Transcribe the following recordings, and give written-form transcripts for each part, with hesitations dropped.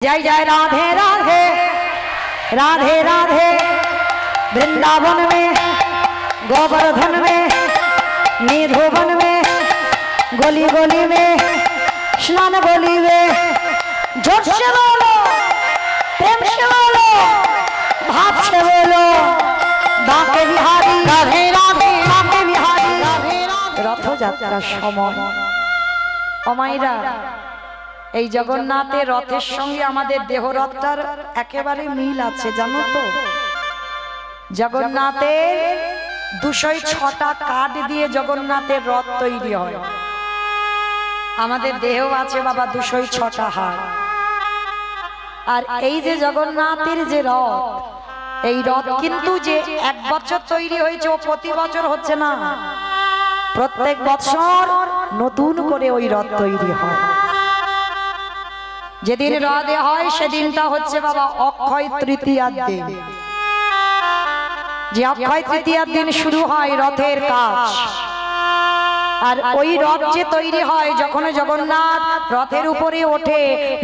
जय जय राधे राधे राधे राधे। वृंदावन में, गोवर्धन में, निधुवन में, गली गली में, स्नान गली में, जोर से बोलो, प्रेम से बोलो, भाव से बोलो, बाके बिहारी राधे राधे, बाके बिहारी राधे राधे। रथयात्रार समय अमायरा এই জগন্নাথের রথের সঙ্গে আমাদের দেহরথটার একেবারে মিল আছে জানো তো। জগন্নাথের 206টা কাঠ দিয়ে জগন্নাথের রথ তৈরি হয়। আমাদের দেহ আছে বাবা 206টা হাড়। আর এই যে জগন্নাথের যে রথ, এই রথ কিন্তু যে এক বছর তৈরি হয়েছে ও প্রতি বছর হচ্ছে না, প্রত্যেক বছর নতুন করে ওই রথ তৈরি হয়। যেদিন রথে হয় সেদিনটা হচ্ছে বাবা অক্ষয় তৃতীয়ার দিন। যে অক্ষয় তৃতীয়ার দিন শুরু হয় রথের কাজ। আর ওই রথ যে তৈরি হয় যখন জগন্নাথ রথের উপরে ওঠে,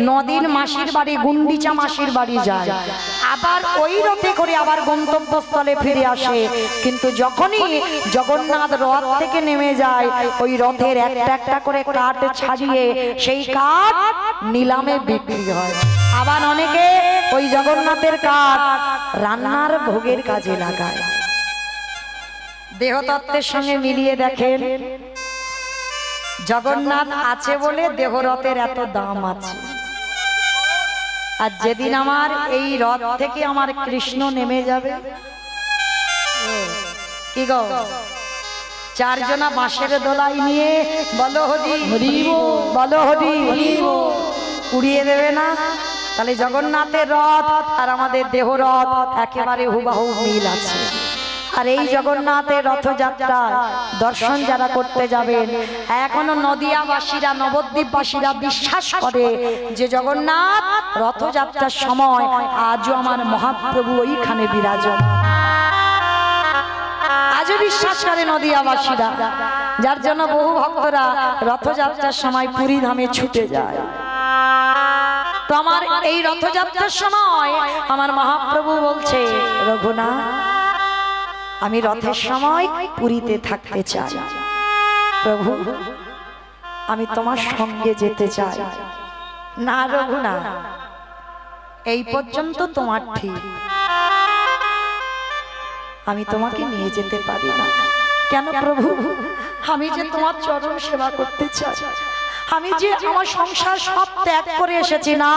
9 দিন মাসির বাড়ি গুন্ডিচা মাসির বাড়ি যায়, আবার ওই রথে করে আবার গন্তব্যস্থলে ফিরে আসে। কিন্তু যখনই জগন্নাথ রথ থেকে নেমে যায়, ওই রথের একটা একটা করে কাঠ ছাড়িয়ে সেই কাঠ নিলামে বিক্রি হয়। আবার অনেকে ওই জগন্নাথের কাঠ রান্নার ভোগের কাজে লাগায়। দেহতত্ত্বের সঙ্গে মিলিয়ে দেখেন, জগন্নাথ আছে বলে দেহরথের এত দাম আছে। আর যেদিন আমার এই রথ থেকে আমার কৃষ্ণ নেমে যাবে, কি গো 4 জনা বাঁশের দোলাই নিয়ে বলো হরি বলো হরি উড়িয়ে দেবে না? তাহলে জগন্নাথের রথ আর আমাদের দেহরথ একেবারে হুবহু মিল আছে। আর এই জগন্নাথের রথযাত্রা দর্শন যারা করতে যাবেন, এখনো নদিয়াবাসীরা নবদ্বীপবাসীরা বিশ্বাস করে যে জগন্নাথ রথযাত্রার সময় আজও আমার মহাপ্রভু ওইখানে বিরাজন। আজও বিশ্বাস করে নদিয়াবাসীরা, যার জন্য বহু ভক্তরা রথযাত্রার সময় পুরী ধামে ছুটে যায়। তো আমার এই রথযাত্রার সময় আমার মহাপ্রভু বলছে, রঘুনাথ আমি রথের সময় পুরীতে থাকতে চাই, প্রভু আমি তোমার সঙ্গে যেতে চাই। না রঘুনাথ, এই পর্যন্ত তোমার ঠিক, আমি তোমাকে নিয়ে যেতে পারি না। কেন প্রভু? আমি যে তোমার চরণ সেবা করতে চাই, আমি যে আমার সংসার সব ত্যাগ করে এসেছি। না,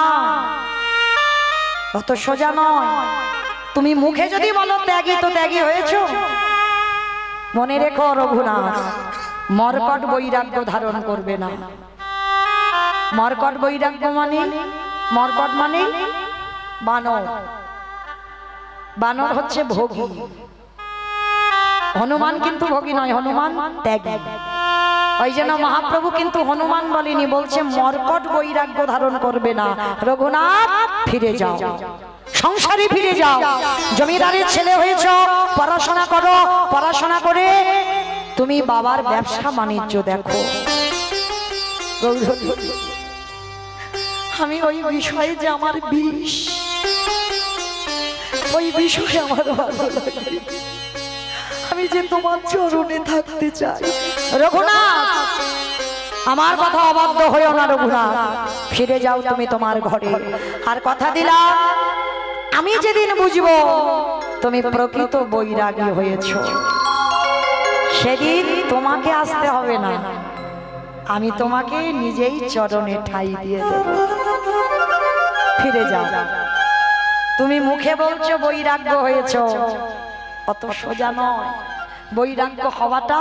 অত সোজা নয়। তুমি মুখে যদি বলো ত্যাগী, তো ত্যাগী হয়েছো। মনে রেখো রঘুনাথ, মর্কট বৈরাগ্য ধারণ করবে না। মর্কট বৈরাগ্য মানে, মর্কট মানে বানর। বানর হচ্ছে ভোগী। হনুমান কিন্তু ভোগী নয়, হনুমান ত্যাগী। ওই জন্য মহাপ্রভু কিন্তু হনুমান বলেনি, বলছে মর্কট বৈরাগ্য ধারণ করবে না। রঘুনাথ ফিরে যাও, সংসারে ফিরে যাও। জমিদারের ছেলে হয়েছ, পড়াশোনা করো, পড়াশোনা করে তুমি বাবার ব্যবসা বাণিজ্য দেখো। আমি ওই বিষয়ে যে আমার বিষ, ওই বিষয়ে আমার ভালো লাগে। আমি যে তোমার চরণে থাকতে চাই। রঘুনাথ আমার কথা অবাধ্য হইও না রঘুনাথ, ফিরে যাও তুমি তোমার ঘরে। আর কথা দিলাম, আমি যেদিন বুঝবো তুমি প্রকৃত বৈরাগী হয়েছ, সেদিন তোমাকে আসতে হবে না, আমি তোমাকে নিজেই চরণে ঠাঁই দিয়ে দেব। ফিরে যাও। তুমি মুখে বলছো বৈরাগ্য হয়েছ, অত সোজা নয়। বৈরাগ্য হওয়াটা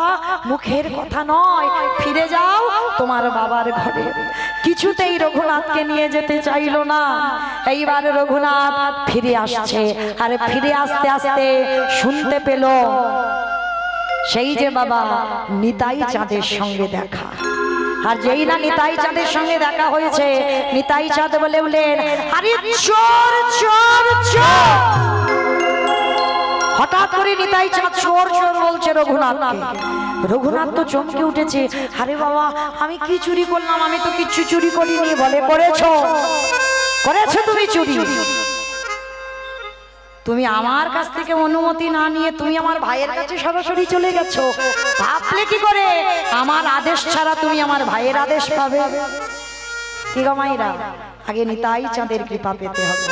মুখের কথা নয়। ফিরে যাও তোমার বাবার ঘরে। কিছুতেই রঘুনাথকে নিয়ে যেতে চাইলো না। এইবার রঘুনাথ ফিরে আসছে। আর ফিরে আসতে আসতে শুনতে পেল সেই যে বাবা নিতাই চাঁদের সঙ্গে দেখা। আর যেই না নিতাই চাঁদের সঙ্গে দেখা হয়েছে, নিতাই চাঁদ বলে উঠলেন, আরে চোর চোর চোর। হঠাৎ করে নিতাই চাঁদ চোর চোর বলছে রঘুনাথকে। রঘুনাথ তো চমকে উঠেছে, আরে বাবা আমি কি চুরি করলাম? আমি তো কিচ্ছু চুরি করিনি। বলে করেছো? করেছো তুমি চুরি। তুমি আমার কাছ থেকে অনুমতি না নিয়ে তুমি আমার ভাইয়ের কাছে সরাসরি চলে গেছো। ভাবলে কি করে আমার আদেশ ছাড়া তুমি আমার ভাইয়ের আদেশ পাবে? কি গো মাইরা, আগে নিতাই চাঁদের কৃপা পেতে হবে,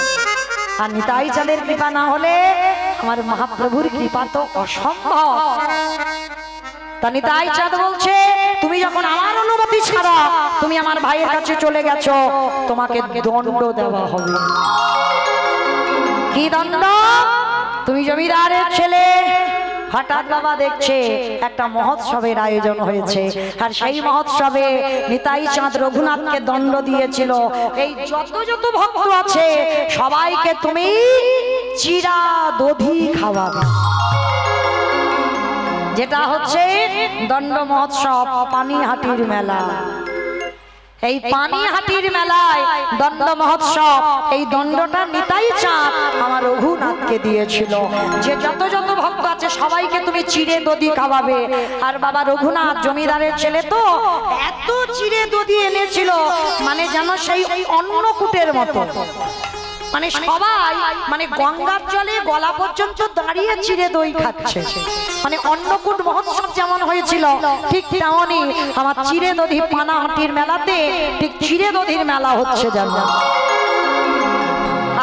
আর নিতাই চাঁদের কৃপা না হলে আমার মহাপ্রভুর কৃপা তো অসম্ভব। তা নিতাই চাঁদ বলছে তুমি যখন আমার অনুমতি ছাড়া তুমি আমার ভাইয়ের কাছে চলে গেছো, তোমাকে দণ্ড দেওয়া হবে। কি দণ্ড? তুমি জমিদারের ছেলে, হঠাৎ বাবা দেখছে একটা মহোৎসবের আয়োজন হয়েছে, আর সেই মহোৎসবে নিতাই চাঁদ রঘুনাথকে দণ্ড দিয়েছিল এই যত যত ভক্ত আছে সবাইকে তুমি চিরা দধি খাওয়াবে। যেটা হচ্ছে দণ্ড মহোৎসব, পানিহাটির মেলা। এই পানিহাটির মেলায় দণ্ড মহোৎসব, এই দণ্ডটা নিতাই চাঁদ আমার রঘুনাথকে দিয়েছিল যে যত যত ভক্ত আছে সবাইকে তুমি চিড়ে দধি খাওয়াবে। আর বাবা রঘুনাথ জমিদারের ছেলে তো এত চিড়ে দধি এনেছিল মানে যেন সেই অন্নকূটের মতো, মানে সবাই মানে গঙ্গার জলে গলা পর্যন্ত দাঁড়িয়ে চিড়ে দই খাচ্ছে। মানে অন্নকূট মহোৎসব যেমন হয়েছিল ঠিক তেমনই আমার চিড়ে দধি পানাহাটির মেলাতে ঠিক চিড়ে দধির মেলা হচ্ছে যেমন।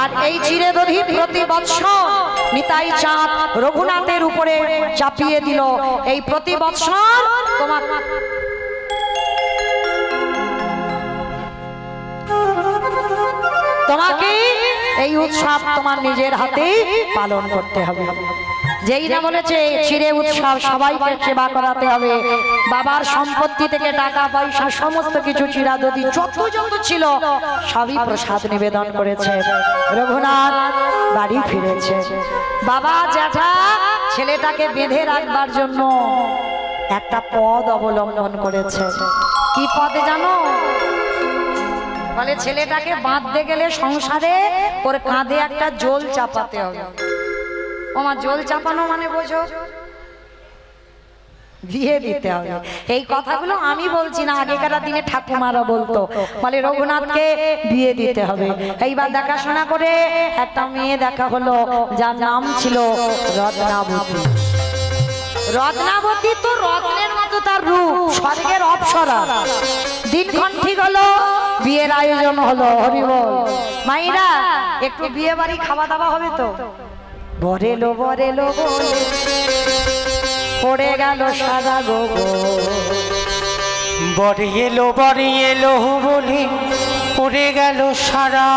আর এই চিড়ে দধি প্রতি বৎসর নিতাই চাঁদ রঘুনাথের উপরে চাপিয়ে দিল। এই প্রতি বৎসর তোমাকে এই উৎসব তোমার নিজের হাতে পালন করতে হবে। যেই না বলেছে চিড়ে উৎসব সবাইকে সেবা করাতে হবে, বাবার সম্পত্তি থেকে টাকা পয়সা সমস্ত কিছু চিড়া দধি যত যত ছিল সবই প্রসাদ নিবেদন করেছে। রঘুনাথ বাড়ি ফিরেছে। বাবা জ্যাঠা ছেলেটাকে বেঁধে রাখবার জন্য একটা পদ অবলম্বন করেছে। কি পদ জানো? বলে ছেলেটাকে বাঁধতে গেলে সংসারে ওর কাঁধে একটা জল চাপাতে হবে। ওমা জল চাপানো মানে বোঝো? বিয়ে দিতে হবে। এই কথাগুলো আমি বলছি না, আগেকার দিনে ঠাকুমারা বলতো। বলে রঘুনাথকে বিয়ে দিতে হবে। এইবার দেখাশোনা করে একটা মেয়ে দেখা হলো যার নাম ছিল রত্নাবতী। রত্নাবতী তো রত্নের মতো তার রূপ, স্বর্গের অপ্সরা। দিনক্ষণ ঠিক হলো, বিয়ের আয়োজন হলো। হরি বল। মাইরা একটু বিয়ে বাড়ি খাওয়া দাওয়া হবে তো। বরেলো বরেলো পড়ে গেল সাদা গোগো, বরে এলো বলে পড়ে গেল সারা।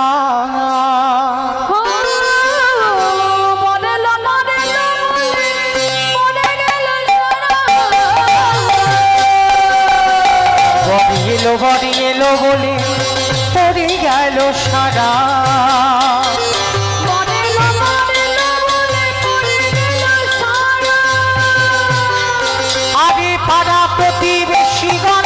বরে এলো বলে পড়ে গেল সারা। আরে পাড়া প্রতিবেশী গণ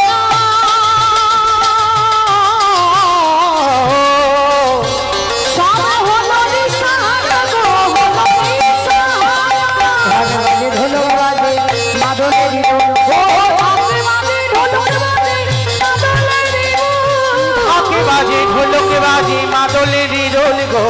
বাজে ঢোলকে বাজে মাদলের রোল গো।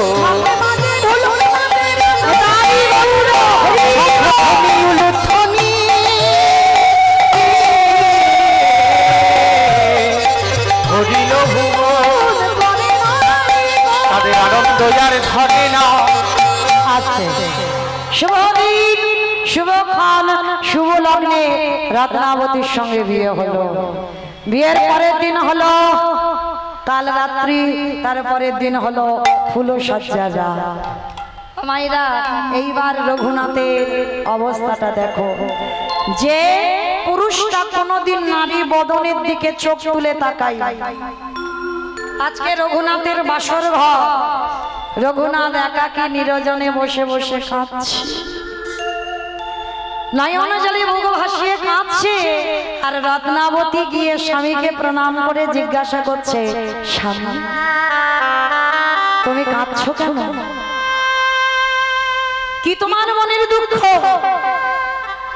তাদের আনন্দ যার ধরে না। আসতে শুভ দিন, শুভক্ষণ, শুভ লগ্নে রত্নাবতীর সঙ্গে বিয়ে হলো। বিয়ের পরের দিন হলো কাল রাত্রি, তারপরের দিন হলো ফুল সজ্জা। মায়েরা এইবার রঘুনাথের অবস্থাটা দেখো, যে পুরুষটা কোনোদিন নারী বদনের দিকে চোখ তুলে তাকায়, আজকে রঘুনাথের বাসর ঘর, রঘুনাথ একাকী নিরজনে বসে বসে কাঁদছে, নয়ন জলে মুখ ভাসিয়ে কাঁদছে। আর রত্নাবতী গিয়ে স্বামীকে প্রণাম করে জিজ্ঞাসা করছে, স্বামী তুমি কাঁদছো কেন? কি তোমার মনের দুঃখ,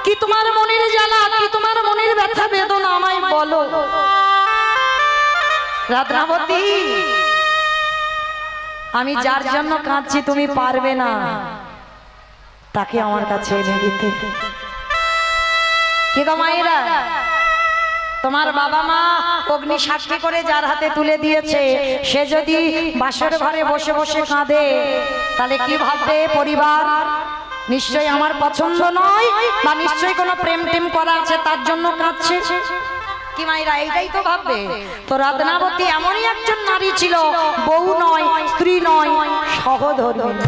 কি তোমার মনের জ্বালা, কি তোমার মনের ব্যথা বেদনা আমায় বলো। আমি যার জন্য কাঁদছি তুমি পারবে না তাকে আমার কাছে এনে দিতে। কি গো মায়েরা, তোমার বাবা মা অগ্নি সাক্ষী করে যার হাতে তুলে দিয়েছে সে যদি বাসর ঘরে বসে বসে কাঁদে তাহলে কি ভাববে পরিবার? নিশ্চয়ই আমার পছন্দ নয় বা নিশ্চয়ই কোনো প্রেম টেম করা আছে তার জন্য কাঁদছে। কি মায়েরা, এইটাই তো ভাববে। তো রত্নাবতী এমনই একজন নারী ছিল, বউ নয়, স্ত্রী নয়, সহধর্মিণী।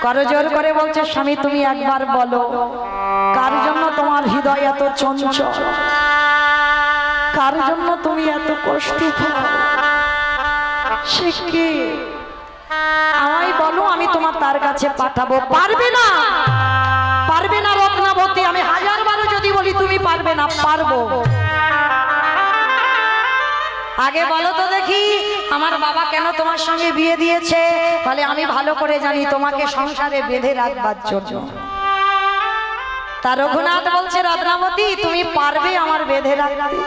করজোর করে বলছে, স্বামী তুমি একবার বলো কার জন্য তোমার হৃদয় এত চঞ্চল, কার জন্য তুমি এত কষ্ট পাও, সে কে? আমায় বলো, আমি তোমার তার কাছে পাঠাবো। পারবে না, পারবে না রত্নাবতী। আমি হাজার বারো যদি বলি তুমি পারবে না, পারবো। আগে বলো তো দেখি আমার বাবা কেন তোমার সঙ্গে বিয়ে দিয়েছে? বলে আমি ভালো করে জানি তোমাকে সংসারে বেঁধে রাখবার জন্য। তা রঘুনাথ বলছে, রত্নাবতী তুমি পারবে আমার বেঁধে রাখতে?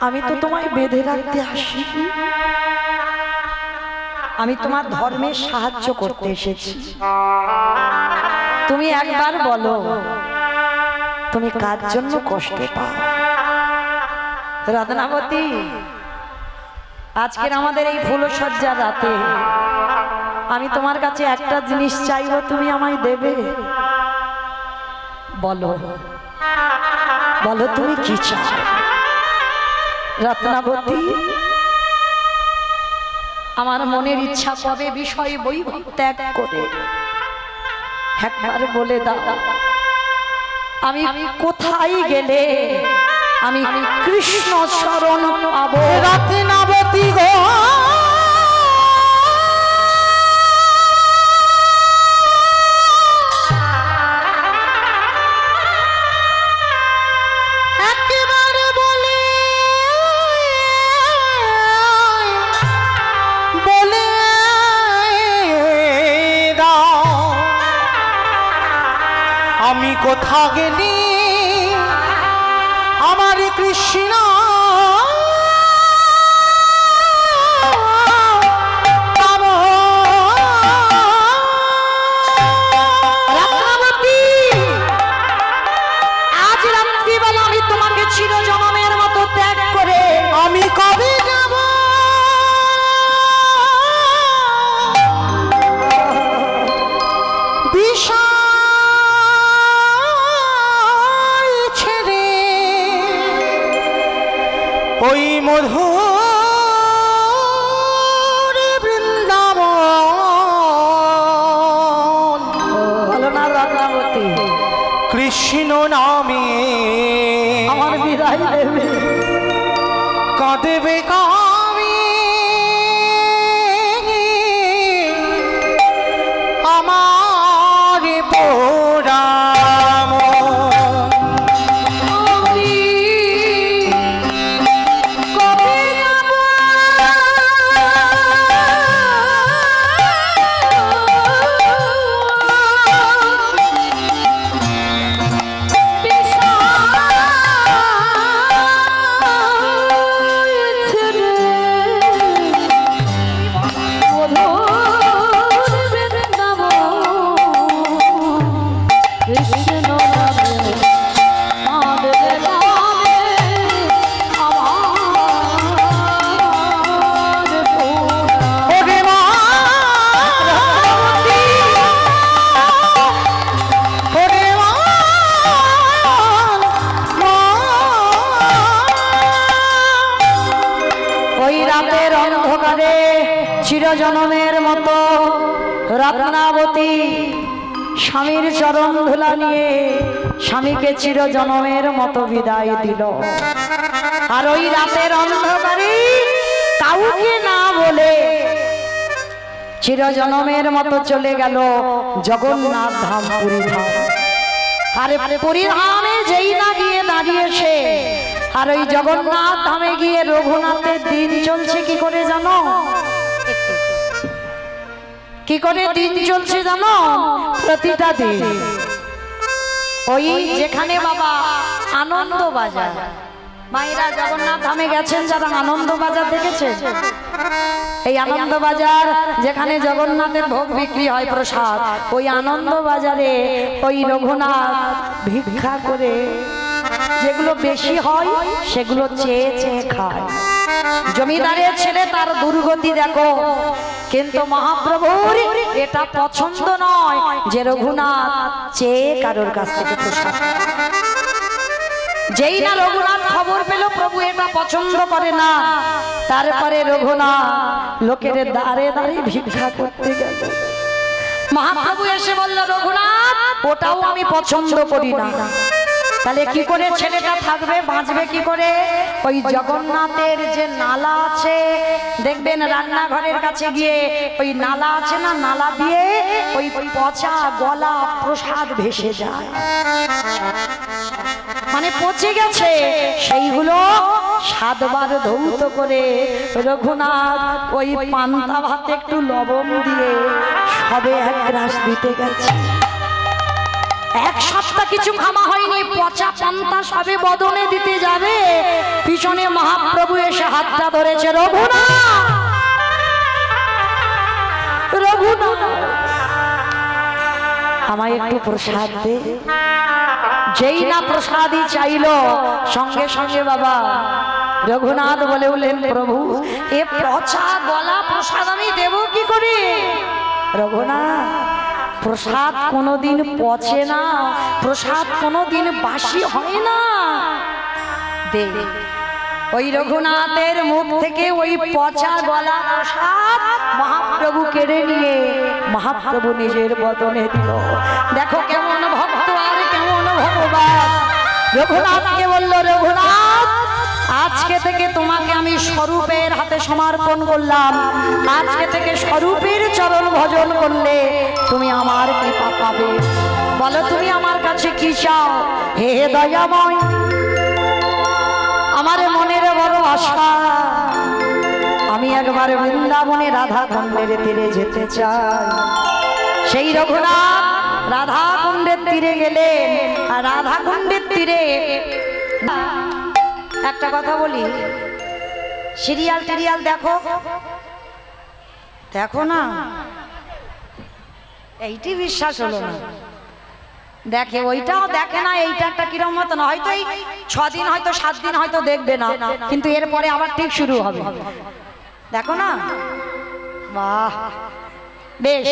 আমি তো তোমায় বেঁধে রাখতে আসিনি, আমি তোমার ধর্মের সাহায্য করতে এসেছি। তুমি একবার বলো তুমি কার জন্য কষ্ট পাও? রত্নাবতী, আজকের আমাদের এই ফুলসজ্জার রাতে আমি তোমার কাছে একটা জিনিস চাইবো, তুমি আমায় দেবে? বলো, বলো তুমি কি চাও? রত্নাবতী, আমার মনের ইচ্ছা কবে বিষয় বৈভব ত্যাগ করে একবার বলে দাও, আমি কোথায় গেলে আমি কৃষ্ণ শরণ পাবো? রত্নাবতী গো, আমি কোথা গেলি আমার কৃষ্ণ পাবো? রত্নাবতী, আজ রাত্রিবেলা আমি তোমাকে চিরজনমের মতো ত্যাগ করে আমি কবে যাব? বিষয় ওই মধুর বৃন্দাবন। বলো না রত্নাবতী, কৃষ্ণ নামে আমার বিদায় দেবে? কাঁদেবে কামি আমার পোড়া চিরজনমের মতো রত্নাবতী স্বামীর চরণ ধুলা নিয়ে স্বামীকে চিরজনমের মতো বিদায় দিল। আর ওই রাতের অন্ধকারে কাউকে না বলে চিরজনমের মতো চলে গেল জগন্নাথ ধাম, পুরী ধাম। আরে পুরী ধামে যেই না গিয়ে দাঁড়িয়েছে, আর ওই জগন্নাথ ধামে গিয়ে রঘুনাথের দিন চলছে কি করে জানো? কি করে দিন চলছে জানো? প্রতিটা দিন ওই যেখানে বাবা আনন্দ বাজার, মায়েরা জগন্নাথ ধামে গেছেন যারা আনন্দ বাজার দেখেছে, এই আনন্দ বাজার যেখানে জগন্নাথের ভোগ বিক্রি হয় প্রসাদ, ওই আনন্দ বাজারে ওই রঘুনাথ ভিক্ষা করে যেগুলো বেশি হয় সেগুলো চেয়ে চেয়ে খায়। জমিদারের ছেলে তার দুর্গতি দেখো, কিন্তু মহাপ্রভুর এটা পছন্দ নয় যে রঘুনাথ চেয়ে কারোর কাছ থেকে প্রসাদ। যেই না রঘুনাথ খবর পেল প্রভু এটা পছন্দ করে না, তারপরে রঘুনাথ লোকের দাঁড়ে দাঁড়িয়ে ভিক্ষা করতে গেল। মহাপ্রভু এসে বলল, রঘুনাথ ওটাও আমি পছন্দ করি না। তাহলে কি করে ছেলেটা থাকবে, বাঁচবে কি করে? ওই জগন্নাথের যে নালা আছে দেখবেন রান্নাঘরের কাছে গিয়ে ওই নালা আছে না, নালা দিয়ে ওই পচা গলা প্রসাদ ভেসে যায়, মানে পচে গেছে, সেইগুলো 7 বার ধৌত করে রঘুনাথ ওই পান্তা ভাতে একটু লবণ দিয়ে সবে এক গ্রাস দিতে গেছে। 1 সপ্তাহ কিছু খাওয়া হয়নি, পচা পান্তা সবে বদনে দিতে যাবে, পিছনে মহাপ্রভু এসে হাতটা ধরেছে, রঘুনাথ রঘুনাথ আমায় একটু প্রসাদ দে। যেই না প্রসাদই চাইলো সঙ্গে সঙ্গে বাবা রঘুনাথ বলে উঠলেন, প্রভু এ পচা গলা প্রসাদ আমি দেব কি করে? রঘুনাথ প্রসাদ কোনোদিন পচে না, প্রসাদ কোনোদিন বাসি হয় না, দে। ওই রঘুনাথের মুখ থেকে ওই পচা গলা প্রসাদ মহাপ্রভু কেড়ে নিয়ে মহাপ্রভু নিজের বদনে দিল। দেখো কেমন ভক্ত আর কেমন ভগবান। রঘুনাথকে বলল, রঘুনাথ আজকে থেকে তোমাকে আমি স্বরূপের হাতে সমর্পণ করলাম, আজকে থেকে স্বরূপের চরণ ভজন করলে তুমি আমার কৃপা পাবে। বলো তুমি আমার কাছে কি চাও? হে দয়াময়, আমার মনের বড় আশা, আমি একবার বৃন্দাবনে রাধা কুণ্ডের তীরে যেতে চাই। সেই রঘুনাথ রাধা কুণ্ডের তীরে গেলেন, আর রাধা কুণ্ডের তীরে একটা কথা বলি, সিরিয়াল টিরিয়াল দেখো, দেখো না, এইটি বিশ্বাস হলো না, দেখে ওইটাও দেখে না, এইটা একটা কিরম মতো না, হয়তো এই 6 দিন হয়তো 7 দিন হয়তো দেখবে না, কিন্তু এরপরে আবার ঠিক শুরু হবে, দেখো না। বাহ বেশ।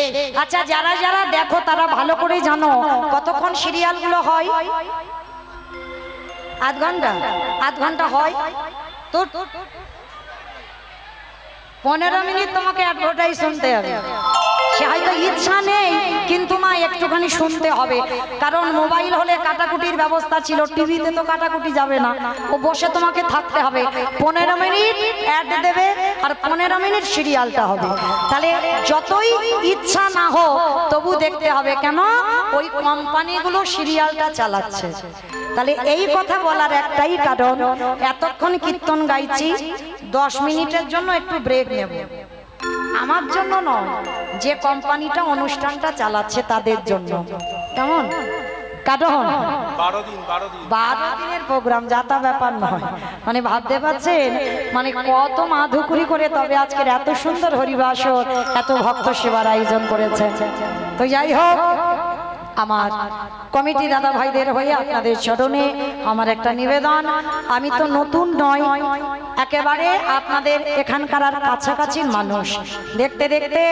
আচ্ছা যারা যারা দেখো তারা ভালো করে জানো কতক্ষণ সিরিয়াল গুলো হয়? 8 ঘন্টা, 8 ঘন্টা হয় তো 15 মিনিট তোমাকে অ্যাডভার্টাইজ শুনতে হবে। সে হয়তো ইচ্ছা নেই, কিন্তু মা একটুখানি শুনতে হবে, কারণ মোবাইল হলে কাটাকুটির ব্যবস্থা ছিল, টিভিতে তো কাটাকুটি যাবে না, ও বসে তোমাকে থাকতে হবে। 15 মিনিট অ্যাড দেবে আর 15 মিনিট সিরিয়ালটা হবে। তাহলে যতই ইচ্ছা না হোক তবু দেখতে হবে, কেন? ওই কোম্পানিগুলো সিরিয়ালটা চালাচ্ছে। তাহলে এই কথা বলার একটাই কারণ, এতক্ষণ কীর্তন গাইছি, 10 মিনিটের জন্য একটু ব্রেক নেব, আমার জন্য নয়, যে কোম্পানিটা অনুষ্ঠানটা চালাচ্ছে তাদের জন্য। কেমন? কারণ 12 দিনের প্রোগ্রাম, যাতা ব্যাপার নয়, মানে ভাবতে পারছেন, মানে কত মাধুকুরি করে তবে আজকের এত সুন্দর হরিবাসর, এত ভক্ত সেবার আয়োজন করেছেন। তো যাই হোক, আমার কমিটি দাদা ভাইদের হয়ে আপনাদের চরণে আমার একটা নিবেদন, আমি তো নতুন নয়, একেবারে আপনাদের এখানকার আর কাছাকাছির মানুষ, দেখতে দেখতে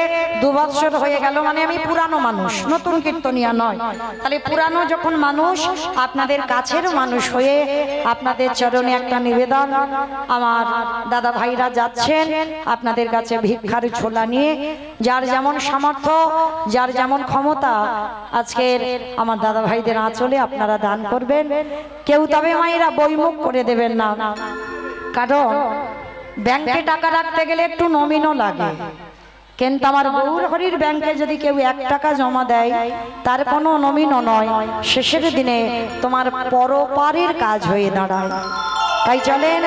2 বছর হয়ে গেল, মানে আমি পুরানো মানুষ, নতুন কীর্তনিয়া নয়। তাহলে পুরানো যখন মানুষ, আপনাদের কাছের মানুষ হয়ে আপনাদের চরণে একটা নিবেদন, আমার দাদা ভাইরা যাচ্ছেন আপনাদের কাছে ভিক্ষার ছোলা নিয়ে, যার যেমন সামর্থ্য, যার যেমন ক্ষমতা, আজকে আমার দাদা ভাইদের আঁচলে আপনারা দান করবেন। কেউ তবে মায়েরা বইমুখ করে দেবেন না, কারণ ব্যাংকে টাকা রাখতে গেলে একটু নমিনও লাগে, কিন্তু আমার গৌর হরির ব্যাংকে যদি কেউ 1 টাকা জমা দেয় তার কোনো নমিনও নয়, শেষের দিনে তোমার পরপারের কাজ হয়ে দাঁড়ায়। তাই চলেন,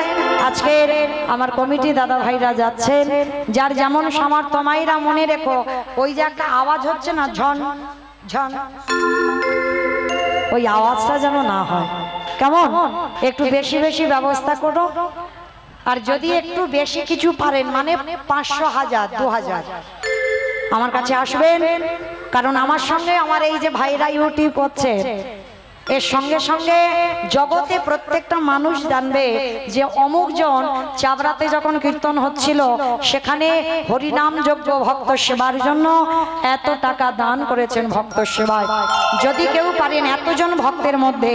আজকের আমার কমিটি দাদা ভাইরা যাচ্ছেন, যার যেমন সামর্থ্য, মায়েরা মনে রেখো, ওই যে একটা আওয়াজ হচ্ছে না, ঝন ঝন, ওই আওয়াজটা যেন না হয়, কেমন? একটু বেশি বেশি ব্যবস্থা করো। আর যদি একটু বেশি কিছু পারেন, মানে 500, 1000, 2000 আমার কাছে আসবেন। কারণ আমার সঙ্গে আমার এই যে ভাইরা ইউটিউব করছে, এর সঙ্গে সঙ্গে জগতে প্রত্যেকটা মানুষ জানবে যে অমুক জন চাবড়াতে যখন কীর্তন হচ্ছিল সেখানে হরিনাম যজ্ঞ ভক্ত সেবার জন্য এত টাকা দান করেছেন ভক্ত সেবায়। যদি কেউ পারেন এতজন ভক্তের মধ্যে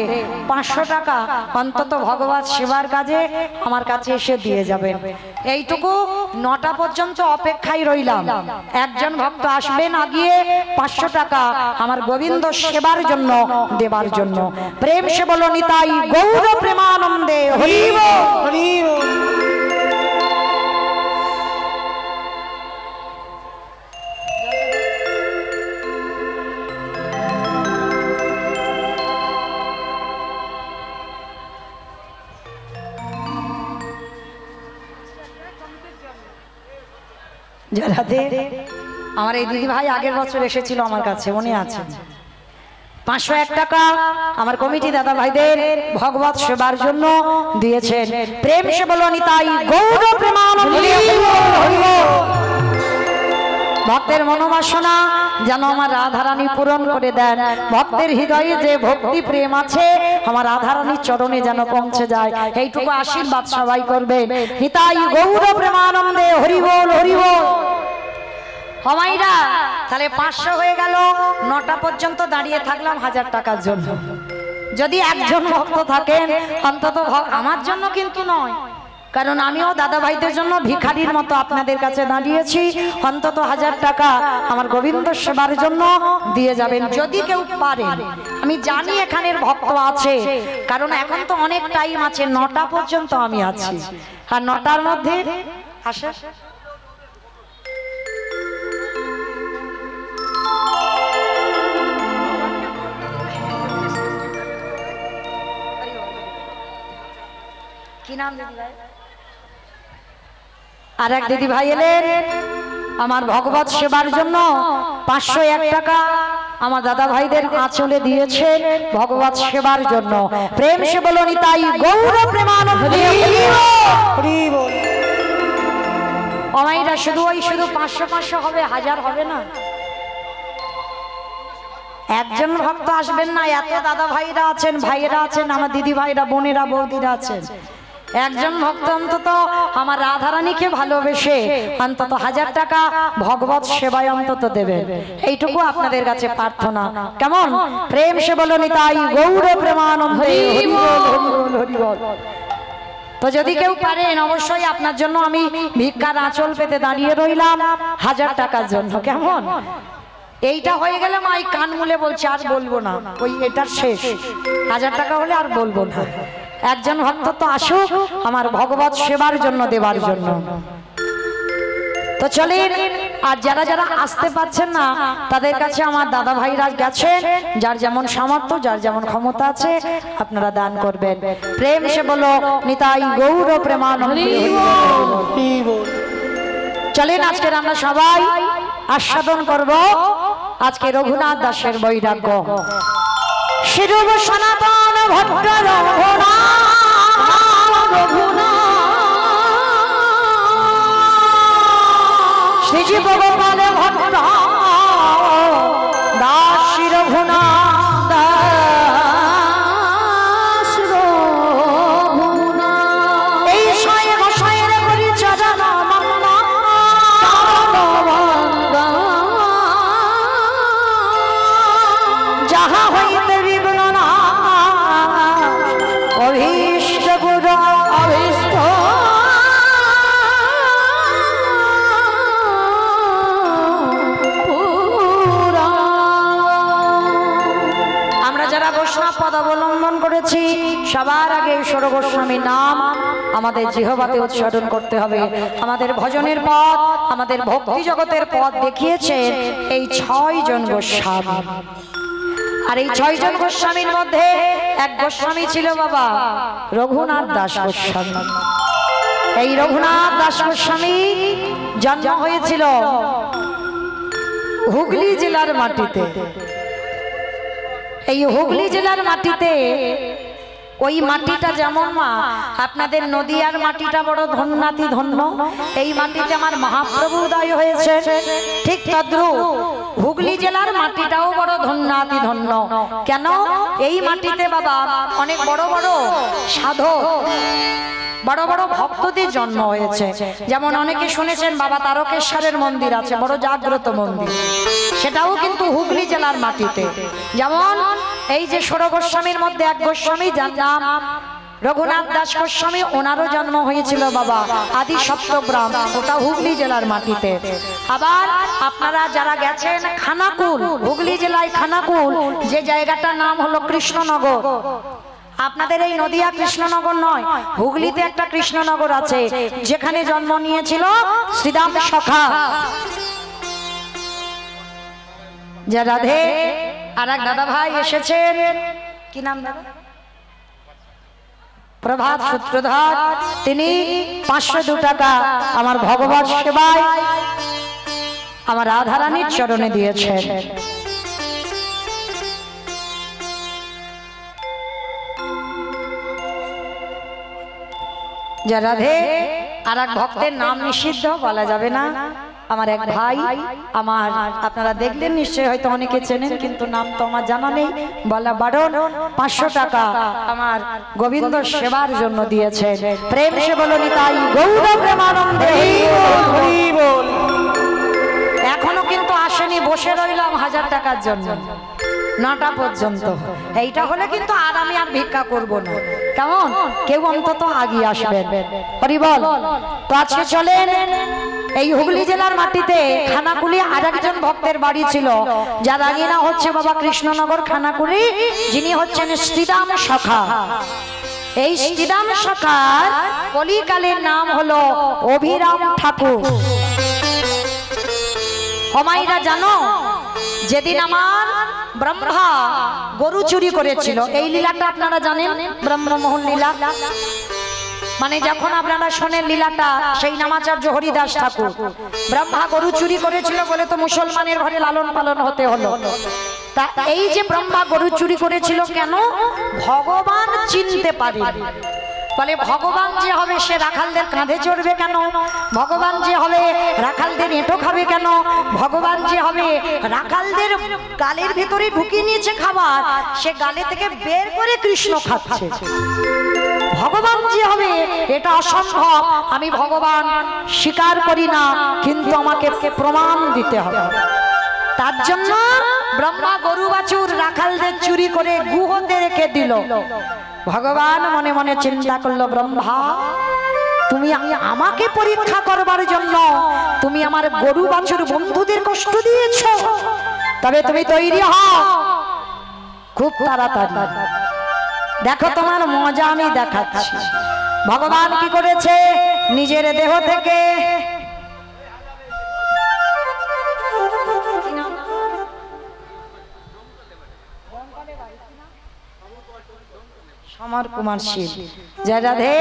500 টাকা অন্তত ভগবত সেবার কাজে আমার কাছে এসে দিয়ে যাবেন। এইটুকু 9টা পর্যন্ত অপেক্ষায় রইলাম। একজন ভক্ত আসবেন আগিয়ে 500 টাকা আমার গোবিন্দ সেবার জন্য দেবার জন্য। প্রেম সে বলো নিতাই গৌর প্রেমানন্দে হরি বল হরি বল। আমার এই দিদি ভাই আগের বছর এসেছিল আমার কাছে, মনে আছে। 501 টাকা আমার কমিটি দাদা ভাইদের ভগবত সেবার জন্য দিয়েছেন। প্রেম সে বলো নিতাই গৌর প্রেমানন্দে হরি বল। ভক্তের মনোবাসনা যেন আমার রাধারানী পূরণ করে দেন। ভক্তের হৃদয়ে যে ভক্তি প্রেম আছে আমার রাধারানীর চরণে যেন পৌঁছে যায়, এইটুকু আশীর্বাদ সবাই করবেন। নিতাই গৌর প্রেমানন্দে হরি বল হরি বল। হমাইরা তাহলে 500 হয়ে গেল। 9টা পর্যন্ত দাঁড়িয়ে থাকলাম 1000 টাকার জন্য। যদি একজন ভক্ত থাকেন অন্তত, আমার জন্য কিন্তু নয়, কারণ আমিও দাদা ভাইদের জন্য ভিখারির মতো আপনাদের কাছে দাঁড়িয়েছি। অন্তত 1000 টাকা আমার গোবিন্দ সেবার জন্য দিয়ে যাবেন যদি কেউ পারেন। আমি জানি এখানের ভক্ত আছে, কারণ এখন তো অনেক টাইম আছে, 9টা পর্যন্ত আমি আছি। আর 9টার মধ্যে আসে কি নাম দিদি ভাই? আর এক দিদি ভাই এলেন আমার ভগবত সেবার জন্য 501 টাকা আমার দাদা ভাইদের আঁচলে দিয়েছেন ভগবত সেবার জন্য। প্রেম সে বলো নিতাই গৌর প্রেমানন্দে হরি বল। অমাইরা শুধু 500 হবে, 1000 হবে না। একজন ভক্ত আসবেন না, এত দাদা ভাইরা আছেন, ভাইয়েরা আছেন, আমার দিদি ভাইরা, বোনেরা, বৌদিরা আছেন। একজন ভক্ত অন্তত আমার রাধারানীকে ভালোবেসে অন্তত 1000 টাকা ভগবত সেবায় অন্তত দেবেন, এইটুকু আপনাদের কাছে প্রার্থনা। কেমন? প্রেম সে বলো নিতাই গৌর প্রেমানন্দে হরি বল হরি বল। তো যদি কেউ পারেন অবশ্যই আপনার জন্য আমি ভিক্ষার আঁচল পেতে দাঁড়িয়ে রইলাম 1000 টাকার জন্য। কেমন? এইটা হয়ে গেলে মা এই কান মুলে বলছে আর বলবো না, ওই এটার শেষ। 1000 টাকা হলে আর বলবো না। একজন ভক্ত তো আসুক আমার ভগবত সেবার জন্য দেবার জন্য। তো চলেন, আর যারা যারা আসতে পারছেন না তাদের কাছে আমার দাদা ভাইরা গেছেন, যার যেমন সামর্থ্য, যার যেমন ক্ষমতা আছে আপনারা দান করবেন। প্রেম সে বলো নিতাই গৌর প্রেমানন্দে হরি বল। চলেন আজকের আমরা সবাই আস্বাদন করব আজকে রঘুনাথ দাসের বৈরাগ্য। শিরূপ সনাতন ভট্ট শ্রীজী গোপাল ভট্ট দাস রঘুনাথ দাস রঘুনাথ। এই শয়ে গোসাইয়ের পরিচরণ যাহা হইতে বিঘ্ন না অভীষ্ট গুরু অভীষ্ট। আমরা যারা বৈষ্ণব পদ অবলম্বন করেছি সবার আগে ঈশ্বর গোস্বামীর নাম আমাদের জিহ্বাতে উচ্চারণ করতে হবে। আমাদের ভজনের পথ, আমাদের ভক্তি জগতের পথ দেখিয়েছেন এই 6 জন গোস্বামী। আর এই 6 জন গোস্বামীর মধ্যে এক গোস্বামী ছিল বাবা রঘুনাথ দাস গোস্বামী। এই রঘুনাথ দাস গোস্বামী জন্ম হয়েছিল হুগলি জেলার মাটিতে। এই হুগলি জেলার মাটিতে ওই মাটিটা যেমন মা আপনাদের নদিয়ার মাটিটা বড় ধন্যাতি ধন্য, এই মাটিতে আমার মহাপ্রভু উদয় হয়েছে, ঠিক তদ্রূপ হুগলি জেলার মাটিটাও বড় ধন্যাতি ধন্য। কেন? এই মাটিতে বাবা অনেক বড় বড় সাধক, বড় বড় ভক্তদের জন্ম হয়েছে। যেমন অনেকে শুনেছেন বাবা তারকেশ্বরের মন্দির আছে, বড় জাগ্রত মন্দির, সেটাও কিন্তু হুগলি জেলার মাটিতে। যেমন এই যে ষোড় গোস্বামীর মধ্যে এক গোস্বামী যার নাম রঘুনাথ দাস গোস্বামী, ওনারও জন্ম হয়েছিল বাবা আদি সপ্তগ্রাম, ওটা হুগলি জেলার মাটিতে। আবার আপনারা যারা গেছেন খানাকুল, হুগলি জেলায় খানাকুল, যে জায়গাটার নাম হলো কৃষ্ণনগর, আপনাদের এই নদিয়া কৃষ্ণনগর নয়, হুগলিতে একটা কৃষ্ণনগর আছে, যেখানে জন্ম নিয়েছিল শ্রীরাম সখা। যে রাধে আর এক দাদা ভাই এসেছেন, কি নাম দাদা? প্রভাত সূত্রধর, তিনি 502 টাকা আমার ভগবত সেবায় আমার রাধারানীর চরণে দিয়েছেন। যে রাধে আর এক ভক্তের নাম নিষিদ্ধ বলা যাবে না, আমার এক ভাই, আমার আপনারা দেখলেন নিশ্চয়ই, হয়তো অনেকে চেনেন কিন্তু নাম তো আমার জানা নেই, বলা বারণ, 500 টাকা আমার গোবিন্দ সেবার জন্য দিয়েছেন। প্রেম সে বলো নিতাই গৌর প্রেমানন্দে। এখনো কিন্তু আসেনি, বসে রইলাম 1000 টাকার জন্য 9টা পর্যন্ত। এইটা হলে কিন্তু আর আমি আর ভিক্ষা করব না, কেমন? কেউ অন্তত আগিয়ে আসবেন। হরি বল। তো আজকে চলেন এই হুগলি জেলার মাটিতে খানাকুলি আর একজন ভক্তের বাড়ি ছিল, যার আগিনা হচ্ছে বাবা কৃষ্ণনগর খানাকুলি, যিনি হচ্ছেন শ্রীরাম সখা। এই শ্রীরাম সখার কলিকালের নাম হলো অভিরাম ঠাকুর। হমাইরা জানো, যেদিন আমার ব্রহ্মা গরু চুরি করেছিল, এই লীলাটা আপনারা জানেন, ব্রহ্মমোহন লীলা, মানে যখন আপনারা শোনেন লীলাটা, সেই নামাচার্য হরিদাস ঠাকুর, ব্রহ্মা গরু চুরি করেছিল বলে তো মুসলমানের ঘরে লালন পালন হতে হলো। তা এই যে ব্রহ্মা গরু চুরি করেছিল কেন? ভগবান চিনতে পারে, বলে ভগবান যে হবে সে রাখালদের কাঁধে চড়বে কেন? ভগবান যে হবে রাখালদের এঁটো খাবে কেন? ভগবান যে হবে রাখালদের গালের ভিতরে ঢুকিয়ে নিয়েছে খাবার, সে গালে থেকে বের করে কৃষ্ণ খাচ্ছে। ভগবান যে হবে এটা অসম্ভব, আমি ভগবান স্বীকার করি না, কিন্তু আমাকে প্রমাণ দিতে হবে। তার জন্য ব্রহ্মা গরু বাছুর রাখালদের চুরি করে গুহতে রেখে দিল। ভগবান মনে মনে চিন্তা করলো, ব্রহ্মা তুমি আমাকে পরীক্ষা করবার জন্য তুমি আমার গরু বাছুর বন্ধুদের কষ্ট দিয়েছো, তবে তুমি তৈরি হও খুব তাড়াতাড়ি, দেখো তোমার মজা আমি দেখাচ্ছি। ভগবান কি করেছে? নিজের দেহ থেকে সমর কুমার শীল, জয় রাধে,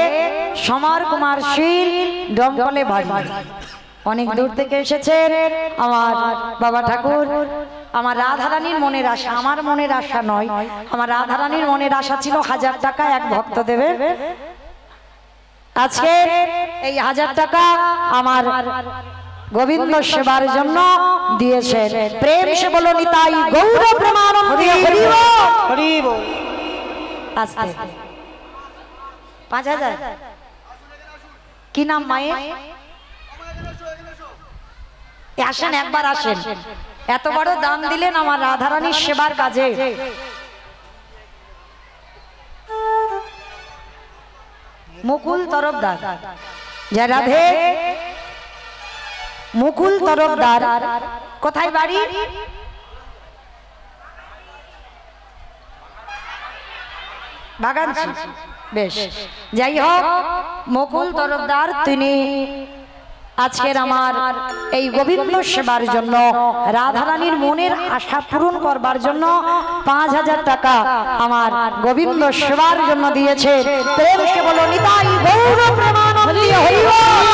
সমর কুমার শীল ডমকলে বাড়ি, অনেক দূর থেকে এসেছেন আমার বাবা ঠাকুর। আমার রাধারানীর মনের আশা, আমার মনের আশা নয়, আমার রাধারানীর মনের আশা ছিল 1000 টাকা এক ভক্ত দেবে। আজকে এই 1000 টাকা আমার গোবিন্দ সেবার জন্য দিয়েছেন। প্রেম সে বলো নিতাই গৌর প্রেমানন্দে। হরি বল। আস্তে 5000। কি নাম মায়ের? আসেন একবার, আসেন, এত বড় দান দিলেন আমার রাধারানীর সেবার কাজে। মুকুল তরফদার, জয় রাধে। মুকুল তরফদার কোথায় বাড়ি? বাগানছি। বেশ, যাই হোক, মুকুল তরফদার তিনি আজকের আমার এই গোবিন্দ সেবার জন্য, রাধারানীর মনের আশা পূরণ করবার জন্য 5000 টাকা আমার গোবিন্দ সেবার জন্য দিয়েছে। প্রেম সে বলো নিতাই গৌর প্রেমানন্দে। হরি বল।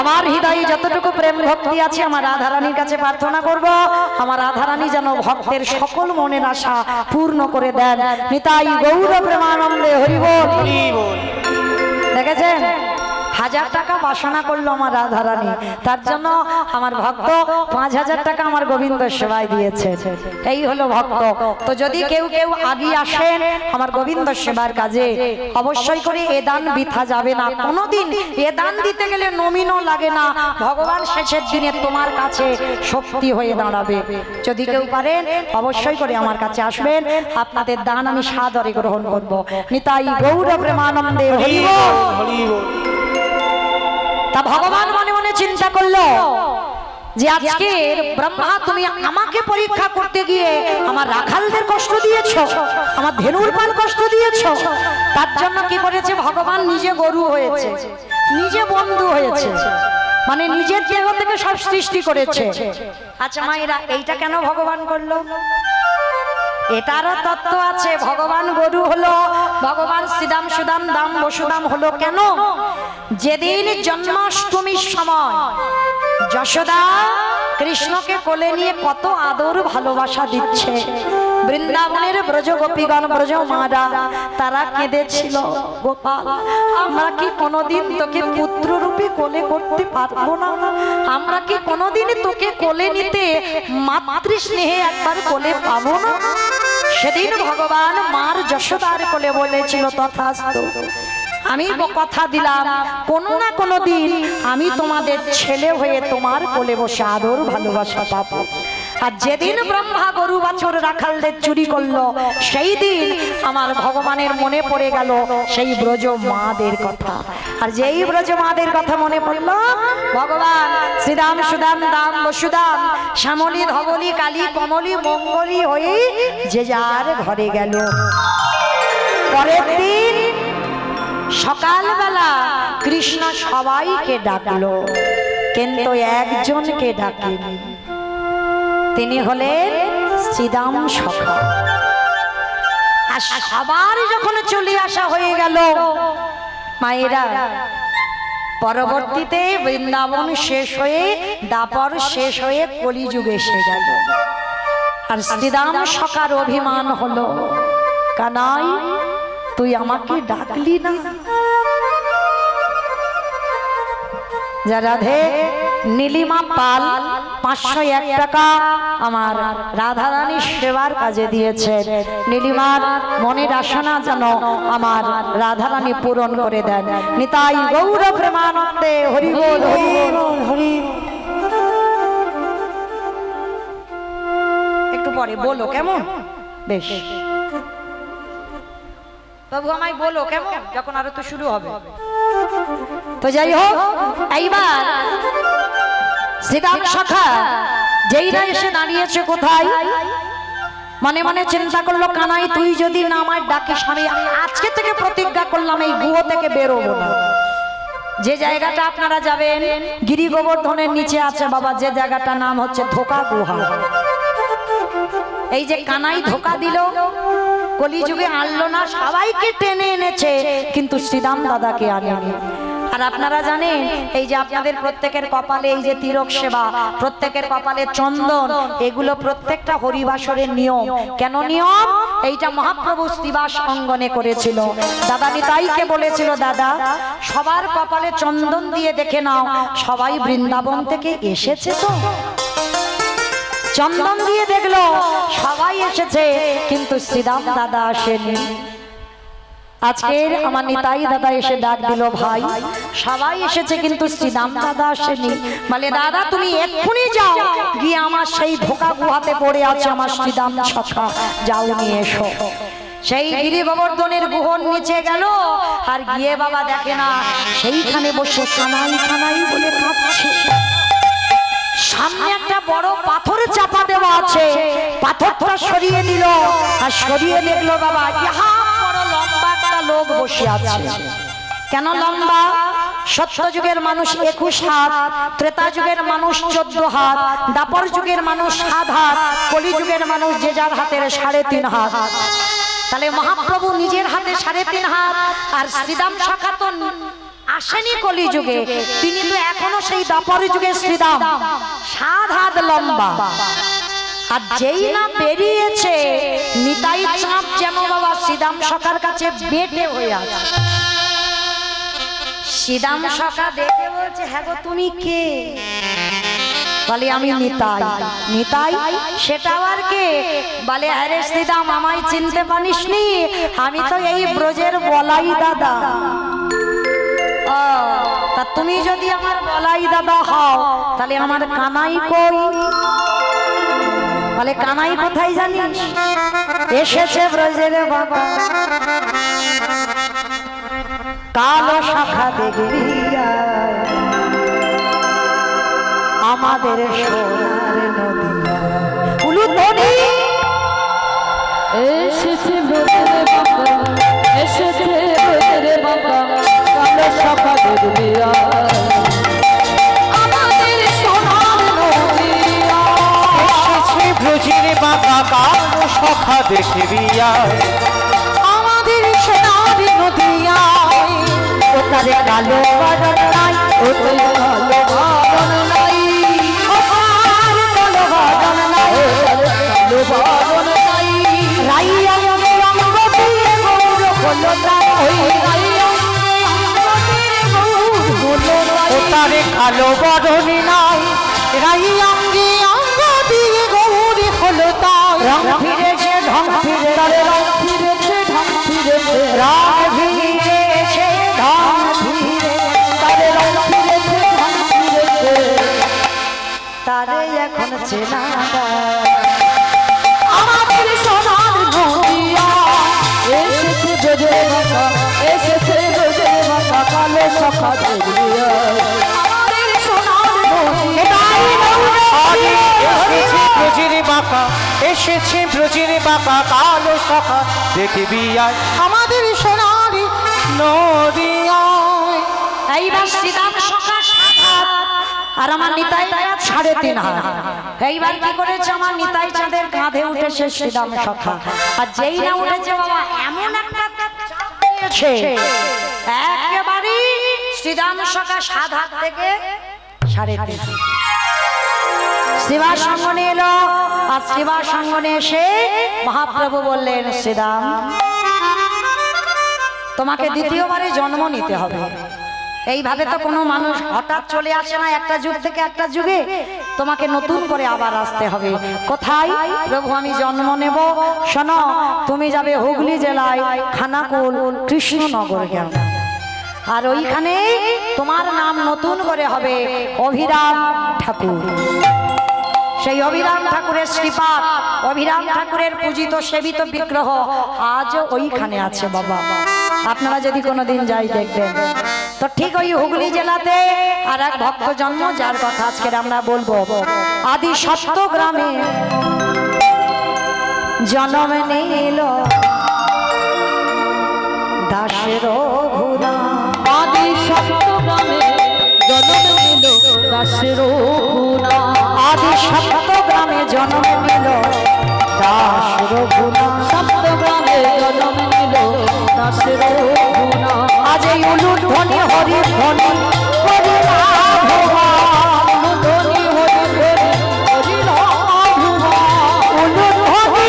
আমার হৃদয়ে যতটুকু প্রেম ভক্তি আছে আমার রাধারানীর কাছে প্রার্থনা করব, আমার রাধারানী যেন ভক্তের সকল মনের আশা পূর্ণ করে দেন। নিতাই গৌর প্রেমানন্দে হরি বল। দেখেছেন 1000 টাকা বাসনা করলো আমার রাধারানী, তার জন্য আমার ভক্ত 5000 টাকা আমার গোবিন্দ সেবায় দিয়েছে। এই হলো ভক্ত। তো যদি কেউ কেউ আগে আসেন আমার গোবিন্দ সেবার কাজে, অবশ্যই করে এ দান বৃথা যাবে না। কোনোদিন এ দান দিতে গেলে নমিনও লাগে না, ভগবান শেষের দিনে তোমার কাছে শক্তি হয়ে দাঁড়াবে। যদি কেউ পারেন অবশ্যই করে আমার কাছে আসবেন, আপনাদের দান আমি সাদরে গ্রহণ করব। নিতাই গৌর প্রেমানন্দে হরি বল, হরি বল। তা ভগবান মনে মনে চিন্তা করলো যে আজকে ব্রহ্মা তুমি আমাকে পরীক্ষা করতে গিয়ে আমার রাখালদের কষ্ট দিয়েছো, আমার ধেনুর পাল কষ্ট দিয়েছো। তার জন্য কি করেছে ভগবান নিজে গরু হয়েছে, নিজে বন্ধু হয়েছে, মানে নিজের দেহ থেকে সব সৃষ্টি করেছে। আচ্ছা মায়েরা এইটা কেন ভগবান করলো? এটারও তত্ত্ব আছে। ভগবান গরু হলো, ভগবান শ্রীদাম সুদাম দাম বসুদাম হলো কেন? যেদিন জন্মাষ্টমীর সময় যশোদা কৃষ্ণকে কোলে নিয়ে কত আদর ভালোবাসা দিচ্ছে, বৃন্দাবনের ব্রজ গোপীগণ ব্রজ মারা তারা কেঁদেছিল, গোপাল আমরা কি কোনোদিন তোকে পুত্ররূপে কোলে করতে পারবো না? আমরা কি কোনোদিন তোকে কোলে নিতে মাতৃ স্নেহে একবার কোলে পাবো না? সেদিন ভগবান মার যশোদার কোলে বলেছিল তথাস্তু, আমি কথা দিলাম কোনো না কোনো দিন আমি তোমাদের ছেলে হয়ে তোমার কোলে বসে আদর ভালোবাসা পাবো। আর যেদিন ব্রহ্মা গরু বাছুর রাখালদের চুরি করলো, সেই দিন আমার ভগবানের মনে পড়ে গেল সেই ব্রজ মাদের কথা। আর যেই ব্রজ মাদের কথা মনে পড়লো, ভগবান শ্রীরাম সুদাম দাম বসুদাম শ্যামলী ধবলী কালী কমলী মঙ্গলী হয়ে যে যার ঘরে গেল। পরের দিন সকালবেলা কৃষ্ণ সবাইকে ডাকলো, কিন্তু একজনকে ডাকেনি, তিনি হলেন শ্রীদাম সখা। আর সবার যখন চলে আসা হয়ে গেল মায়েরা, পরবর্তীতে বৃন্দাবন শেষ হয়ে দাপর শেষ হয়ে কলিযুগ এসে গেল। আর শ্রীদাম সখার অভিমান হলো, কানাই তুই আমাকে ডাকলি না? যা রাধে নীলিমা পাল 501 টাকা আমার রাধারানীর সেবার কাজে দিয়েছে। নীলিমার মনের আশা যেন আমার রাধারানী পূরণ করে দেন। নিতাই গৌর প্রেমানন্দে হরি বল, হরি বল, হরি। একটু পরে বলো কেমন? বেশ তবু আমায় বলো কেমন, যখন আরো তো শুরু হবে। তো যাই হোক, এইবার শ্রীদাম সখা যেই না এসে দাঁড়িয়েছে কোথায়, মনে মনে চিন্তা করলো, কানাই তুই যদি না আমায় ডাকিস আমি আজকে থেকে প্রতিজ্ঞা করলাম এই গুহ থেকে বেরোবো না। যে জায়গাটা আপনারা যাবেন গিরি গোবর্ধনের নিচে আছে বাবা, যে জায়গাটার নাম হচ্ছে ধোকা গুহা। এই যে কানাই ধোকা দিল, কলিযুগে আনলো না, সবাইকে টেনে এনেছে কিন্তু শ্রীদাম দাদাকে আনেনি। আর আপনারা জানেন এই যে আপনাদের প্রত্যেকের কপালে এই যে তিলক সেবা, প্রত্যেকের কপালে চন্দন, এগুলো প্রত্যেকটা হরিবাসরের নিয়ম। কেন নিয়ম? এইটা মহাপ্রভু শ্রীবাস অঙ্গনে করেছিল। দাদা নিতাইকে বলেছিল, দাদা সবার কপালে চন্দন দিয়ে দেখে নাও সবাই বৃন্দাবন থেকে এসেছে তো। চন্দন দিয়ে দেখলো সবাই এসেছে কিন্তু শ্রীদাম দাদা আসেনি। আজকের আমার নিতাই দাদা এসে ডাক দিল, ভাই সবাই এসেছে কিন্তু শ্রীদাম দাদা আসেনি। বলে দাদা তুমি এক্ষুনি যাও, গিয়ে আমার সেই ধোকা গুহাতে পড়ে আছে আমার শ্রীদাম সখা, যাও নিয়ে এসো। সেই গিরি গোবর্ধনের গুহর নিচে গেল, আর গিয়ে বাবা দেখে না সেইখানে বসে কানাই কানাই বলে কাঁদছে। সামনে একটা বড় পাথর চাপা দেওয়া আছে, পাথরটা সরিয়ে দিল, আর সরিয়ে দেখলো বাবা ইহা বড় লম্বা একটা লোক বসে আছে। কেন লম্বা? সত্য যুগের মানুষ 21 হাত, ত্রেতা যুগের মানুষ 14 হাত, দাপর যুগের মানুষ 7 হাত, কলি যুগের মানুষ যে যার হাতের 3.5 হাত। তাহলে মহাপ্রভু নিজের হাতে 3.5 হাত, আর শ্রীদাম সখা তো আসেনি কলিযুগে, তিনি তো এখনো সেই দাপর যুগে শ্রীরাম, 7 হাত লম্বা। আর যেই না বেরিয়েছে নিতাই চাঁদ যেন বাবা শ্রীরাম সখার কাছে বেটে হয়ে আছে। শ্রীরাম সখা দেখে বলছে, হ্যাঁ গো তুমি কে? বলে আমি নিতাই। নিতাই সেটাও আর কে? বলে আরে শ্রীরাম আমায় চিনতে পারিসনি? আমি তো এই ব্রজের বলাই দাদা। তা তুমি যদি আমার বলাই দাদা হও তাহলে আমার কানাই কই? বলে কানাই কোথায় জানিস? এসেছে ব্রজের বাবা, কালো শাখা দেখবি আমাদের সোনার নদিয়া। উলুধ্বনি এসেছে ব্রজের বাবা, এসেছে ব্রজের বাবা, কালো শাখা দেখবি আমাদের সোনার নদিয়া। এসেছে ব্রজের বাবা, কালো শাখা দেখবি আমাদের সোনার নদিয়া। ওটারে কালো বরণ নাই, ওটাই কালো বরণ নাই, ওটার কালো বরণ নাই, কালো বরণ নাই। রাইয়া অঙ্গ দিয়ে গৌর হলো তার, ওই রাইয়া ওটারে কালো বরণ নাই, রাই অঙ্গে অঙ্গ দিয়ে গৌরী হলো তাই। রং ফিরেছে ঢং ফিরে, রং ফিরেছে ঢং ফিরেছে, রং ফিরেছে ঢং ফিরে, তারে রং ফিরেছে ঢং ফিরেছে, তারে এখন চেনা যায়। আমাদের সোনার নদিয়া। এসেছে ব্রজের বাবা, এসেছে ব্রজের বাবা, কালো শাখা দেখবি আমাদের সোনার নদিয়া। এসেছে ব্রজের বাঁকা, এসেছে ব্রজের বাঁকা, কালো শাখা দেখবি আয় আমাদের সোনারি নদিয়ায়। এইবার শ্রীরাম সখা 7 হাত আর আমার নিতাই 3.5 হাত। এইবার কি করেছে, আমার নিতাই চাঁদের কাঁধে উঠেছে শ্রীরাম সখা। আর যেই না উঠেছে বাবা এমন একটা চাপ দিয়েছে, একেবারে শ্রীরাম সখা 7 হাত থেকে 3.5 হাত। শ্রীবাস সঙ্গনে এলো, আর শ্রীবাস সঙ্গনে এসে মহাপ্রভু বললেন, শ্রীরাম তোমাকে দ্বিতীয়বারে জন্ম নিতে হবে। এইভাবে তো কোনো মানুষ হঠাৎ চলে আসে না একটা যুগ থেকে একটা যুগে, তোমাকে নতুন করে আবার আসতে হবে। কোথায়? প্রভু আমি জন্ম নেব, শোনো তুমি যাবে হুগলি জেলায় খানাকুল কৃষ্ণনগর গ্রাম, আর ওইখানে তোমার নাম নতুন করে হবে অভিরাম ঠাকুর। সেই অভিরাম ঠাকুরের শ্রীপাদ, অভিরাম ঠাকুরের পূজিত সেবিত বিগ্রহ আজও ওইখানে আছে বাবা। আপনারা যদি কোনোদিন যাই দেখবেন। তো ঠিক ওই হুগলি জেলাতে আর এক ভক্ত জন্ম, যার কথা আজকের আমরা বলবো। আদি সত্য গ্রামে জন্ম নিল দাসের ভুরা। আদি সত্য গ্রামে জন্ম নিল দাসের ভুনা। আদি সত্য গ্রামে জন্ম নিল দাসের ভুরা। সত্য গ্রামে জন্ম নিল দাসের ভুনা। আজ এই উলুধ্বনি হরি ধ্বনি হরি ধনি হরি হরি হরি রাধুবা। উলুধ্বনি হরি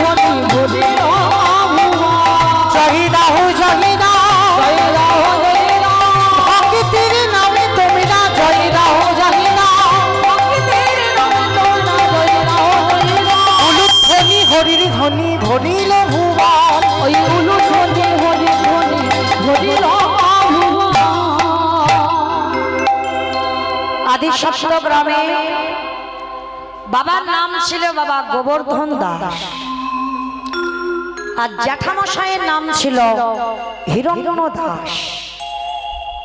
হরি হরি রাধুবা। জয় রাহু জয় রাম, জয় রাম জয় রাম, ভক্তির নামে তোমরা জয় রাহু জয় রাম। ভক্তির নামে তোমরা জয় রাম জয় রাম। উলুধ্বনি হরির ধ্বনি ধরিল ভুবন। ওই উলুধ্বনি হরি ধ্বনি হরি রাধুবা। আদি সত্য গ্রামে বাবার নাম ছিল বাবা গোবর্ধন দাস, আর জ্যাঠামশাইয়ের নাম ছিল হিরণ্য দাস।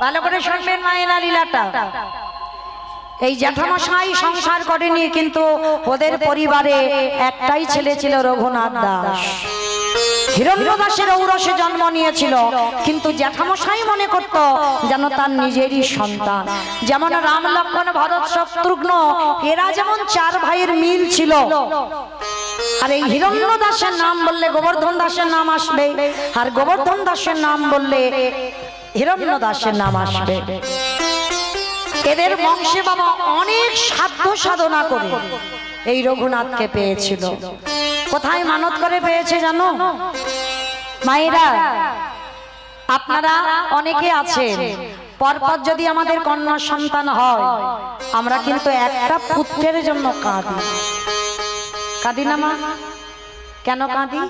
ভালো করে শুনবেন মায়েরা লীলাটা। এই জ্যাঠামশাই সংসার করেনি, কিন্তু ওদের পরিবারে একটাই ছেলে ছিল রঘুনাথ দাস। হিরণ্য দাসের ঔরসে জন্ম নিয়েছিল, কিন্তু জ্যাঠামশাই মনে করত যেন তার নিজেরই সন্তান। যেমন রাম লক্ষ্মণ ভরত শত্রুঘ্ন, এরা যেমন 4 ভাইয়ের মিল ছিল, আর এই হিরণ্য দাসের নাম বললে গোবর্ধন দাসের নাম আসবে, আর গোবর্ধন দাসের নাম বললে হিরণ্য দাসের নাম আসবে। এদের বংশে বাবা অনেক সাধ্য সাধনা করে এই রঘুনাথকে পেয়েছিল। কোথায় মানত করে পেয়েছে জানো মায়েরা? আপনারা অনেকে আছেন, পরপর যদি আমাদের কন্যা সন্তান হয় আমরা কিন্তু একটা পুত্রের জন্য কাঁদি। কাঁদি না মা? কেন কাঁদি?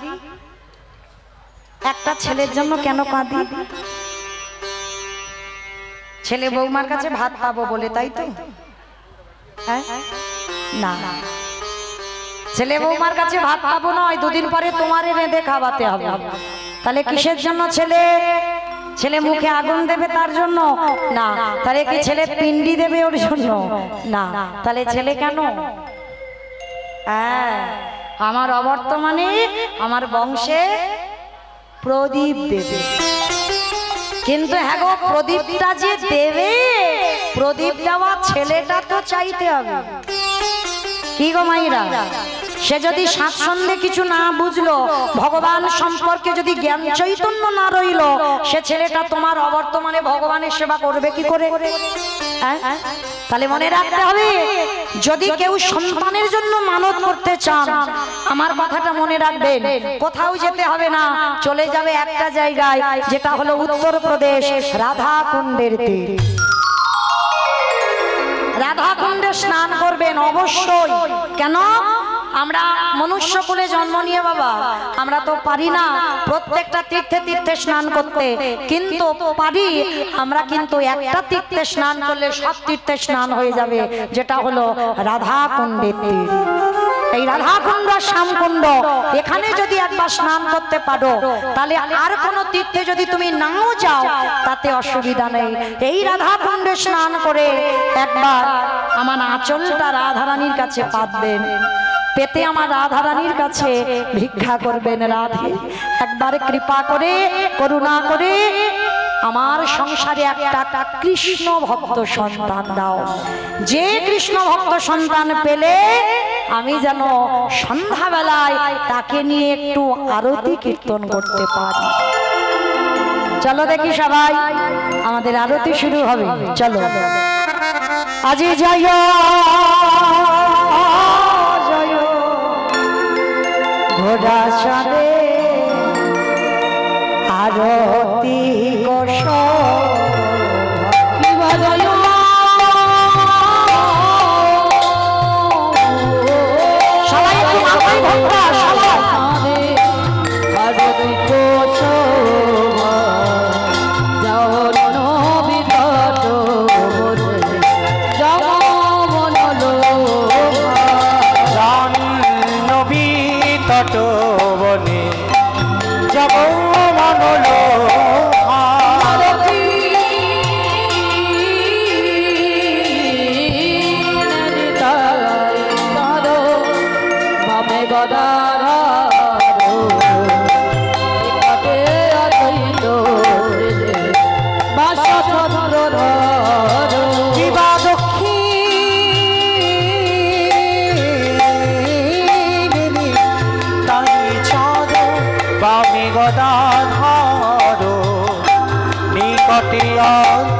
একটা ছেলের জন্য কেন কাঁদি? ছেলে বৌমার কাছে ভাত পাবো বলে, তাই তো? হ্যাঁ না, ছেলে বৌমার কাছে ভাত পাবো নয়, দুদিন পরে তোমারে রেঁধে খাওয়াতে হবে। তাহলে কিসের জন্য ছেলে? ছেলে মুখে আগুন দেবে তার জন্য না। তাহলে কি ছেলে পিন্ডি দেবে ওর জন্য না। তাহলে ছেলে কেন? হ্যাঁ, আমার অবর্তমানে আমার বংশে প্রদীপ দেবে। কিন্তু হ্যাঁ গো, প্রদীপটা যে দেবে, প্রদীপ দেওয়া ছেলেটা তো চাইতে হবে। কি গো মাইরা? সে যদি স্বাচ্ছন্দ্যে কিছু না বুঝলো, ভগবান সম্পর্কে যদি জ্ঞান চৈতন্য না রইল, সে ছেলেটা তোমার অবর্তমানে ভগবানের সেবা করবে কি করে? তাহলে মনে রাখতে হবে, যদি কেউ সন্তানের জন্য মানত করতে চান, আমার কথাটা মনে রাখবেন, কোথাও যেতে হবে না, চলে যাবে একটা জায়গায়, যেটা হলো উত্তরপ্রদেশ, রাধা কুণ্ডের তীর। রাধা কুণ্ডে স্নান করবেন অবশ্যই। কেন? আমরা মনুষ্য কুলে জন্ম নিয়ে বাবা আমরা তো পারি না প্রত্যেকটা তীর্থে তীর্থে স্নান করতে, কিন্তু পারি আমরা, কিন্তু একটা তীর্থে স্নান করলে সব তীর্থে স্নান হয়ে যাবে, যেটা হলো রাধা কুণ্ডের তীর। এই রাধা কুণ্ড শ্যামকুণ্ড, এখানে যদি একবার স্নান করতে পারো, তাহলে আর কোনো তীর্থে যদি তুমি নাও যাও তাতে অসুবিধা নেই। এই রাধা কুণ্ডে স্নান করে একবার আমার আঁচলটা রাধারানীর কাছে পাতবেন, পেতে আমার রাধারানীর কাছে ভিক্ষা করবেন, রাধে একবার কৃপা করে করুণা করে আমার সংসারে একটা কৃষ্ণ ভক্ত সন্তান দাও। যে কৃষ্ণ ভক্ত সন্তান পেলে আমি যেন সন্ধ্যাবেলায় তাকে নিয়ে একটু আরতি কীর্তন করতে পারি। চলো দেখি সবাই, আমাদের আরতি শুরু হবে। চলো আজি জয় জয় ঘোড়া সাদে আরতি কোষ সবাই একটু মাথায় ভক্তা, সবাই আরতি কোষ বনে যাব মনলো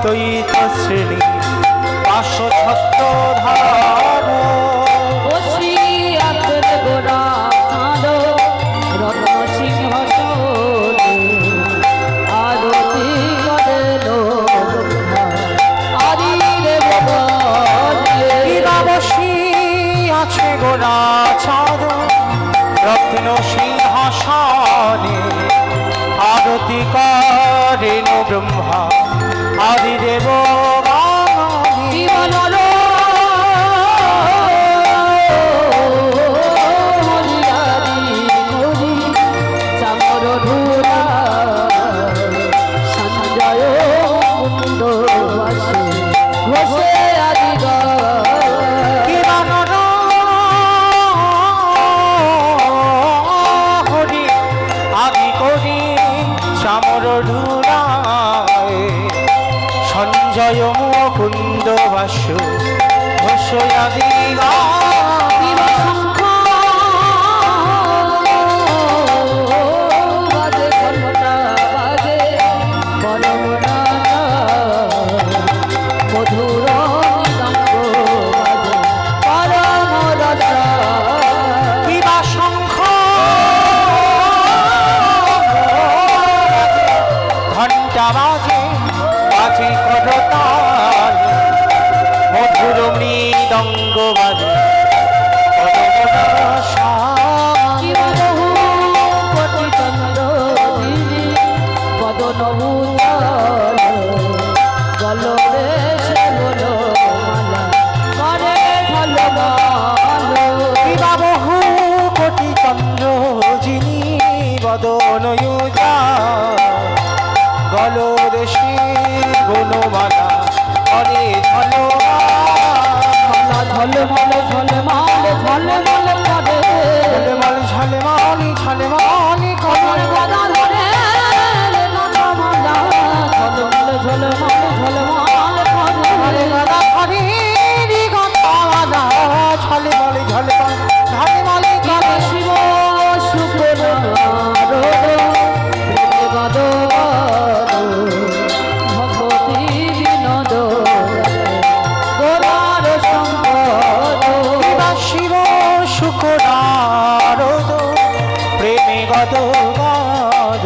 দ্বৈত শ্রেণী 576 ধার রত্ন সিংহাসন আরতি আছে গোরা চাঁদ রত্ন সিংহাসনে আরতি করেন ব্রহ্মা আদিদেব সঞ্জয় মুকুন্দ বাসু ঘোষয়াদি মৃদঙ্গ বাজে কি বহু কোটি চন্দ্র দিদি বদন উজ্জ্বল বলো রে সে বলো মালা করে ঝলমল বিবা বহু কোটি চন্দ্র যিনি বদন গলো দেশে গুণমালা করে ঝলমল ঝলমল ঝলমল করে ঝলমল ঝলমলি ঝলমলি কমল গদা ধরে নানা মালা ঝলমল ঝলমল ঝলমল করে গদা হরি গদা ঝলমলি ঝলমল ঝলমলি করে শিব শুকর গদ ভগবতী বিনোদ গোরার সম্পদ শিব শুকরারদ প্রেমে গদ গদ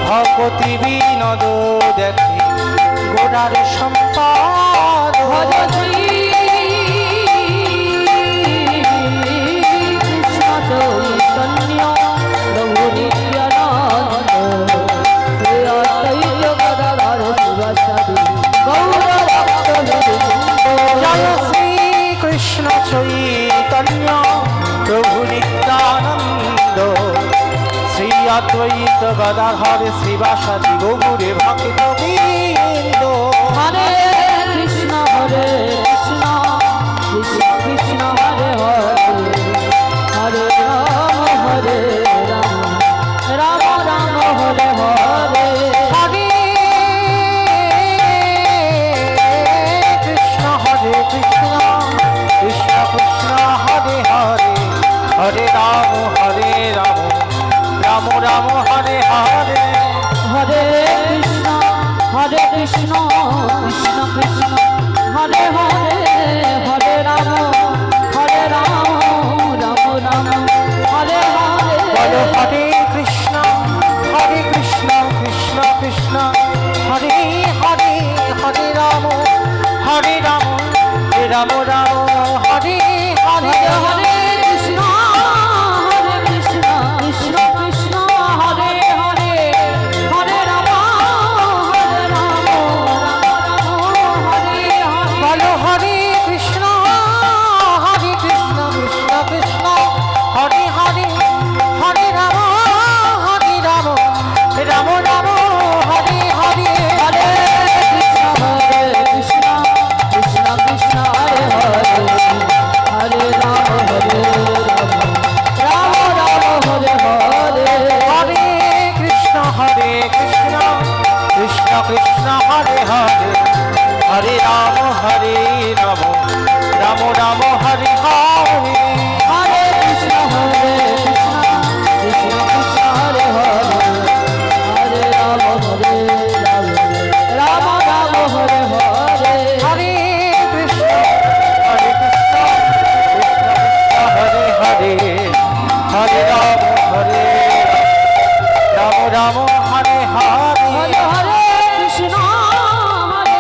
ভগবতী বিনোদ দেখে গোড়ার সম্পদ ভজতি কৃষ্ণ চৈতন্য প্রভু নিত্যানন্দ শ্রী গদাধর শিবাসাদি গৌর জয় শ্রী কৃষ্ণ চৈতন্য প্রভু নিত্যানন্দ শ্রী অদ্বৈত গদাধর শ্রীবাসাদি গৌরে ভক্ত বৃন্দ হরে কৃষ্ণ কৃষ্ণ কৃষ্ণ হরে হরে হরে রাম রাম রাম হরে হরে হরে কৃষ্ণ কৃষ্ণ কৃষ্ণ হরে হরে হরে রাম রাম রাম হরে হরে হরে কৃষ্ণ কৃষ্ণ কৃষ্ণ হরে হরে হরে রাম রাম রাম হরে হরে বলো হরে কৃষ্ণ কৃষ্ণ কৃষ্ণ হরে হরে হরে রাম রাম রাম হরে হরে হরে কৃষ্ণ কৃষ্ণ কৃষ্ণ হরে হরে হরে রাম রাম হরে হরে বলো হরে কৃষ্ণ কৃষ্ণ কৃষ্ণ হরে হরে হরে রাম রাম রাম হরে হরে হরে কৃষ্ণ কৃষ্ণ কৃষ্ণ হরে হরে হরে রাম রাম হরে হরে হরে কৃষ্ণ কৃষ্ণ কৃষ্ণ হরে হরে হরে রাম রাম রাম হরে হরে হরে কৃষ্ণ কৃষ্ণ কৃষ্ণ হরে হরে হরে রাম রাম রাম হরে হরে হরে কৃষ্ণ কৃষ্ণ হরে হরে হরে রাম রাম হরে হরে হরে হরে কৃষ্ণ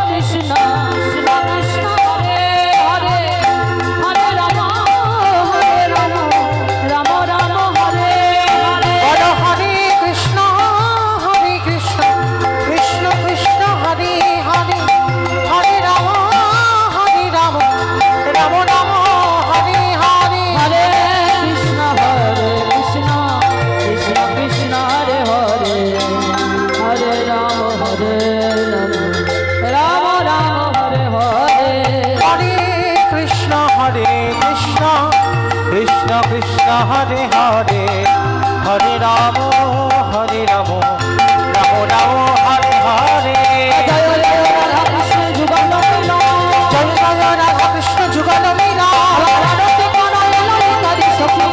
কৃষ্ণ কৃষ্ণ হরে হরে হরে রাম রাম রাম হরে হরে বলো হরে কৃষ্ণ কৃষ্ণ কৃষ্ণ হরে হরে হরে রাম রাম হরে হরে হরে কৃষ্ণ কৃষ্ণ কৃষ্ণ হরে হরে হরে রাম রাম রাম হরে হরে হরে কৃষ্ণ কৃষ্ণ কৃষ্ণ হরে হরে হরে রাম রাম রাম হরে হরে জয় জয় রাধা কৃষ্ণ যুগল মিলন জয় জয় রাধা কৃষ্ণ যুগল মিলন আরতি করায় ললিতাদি সখী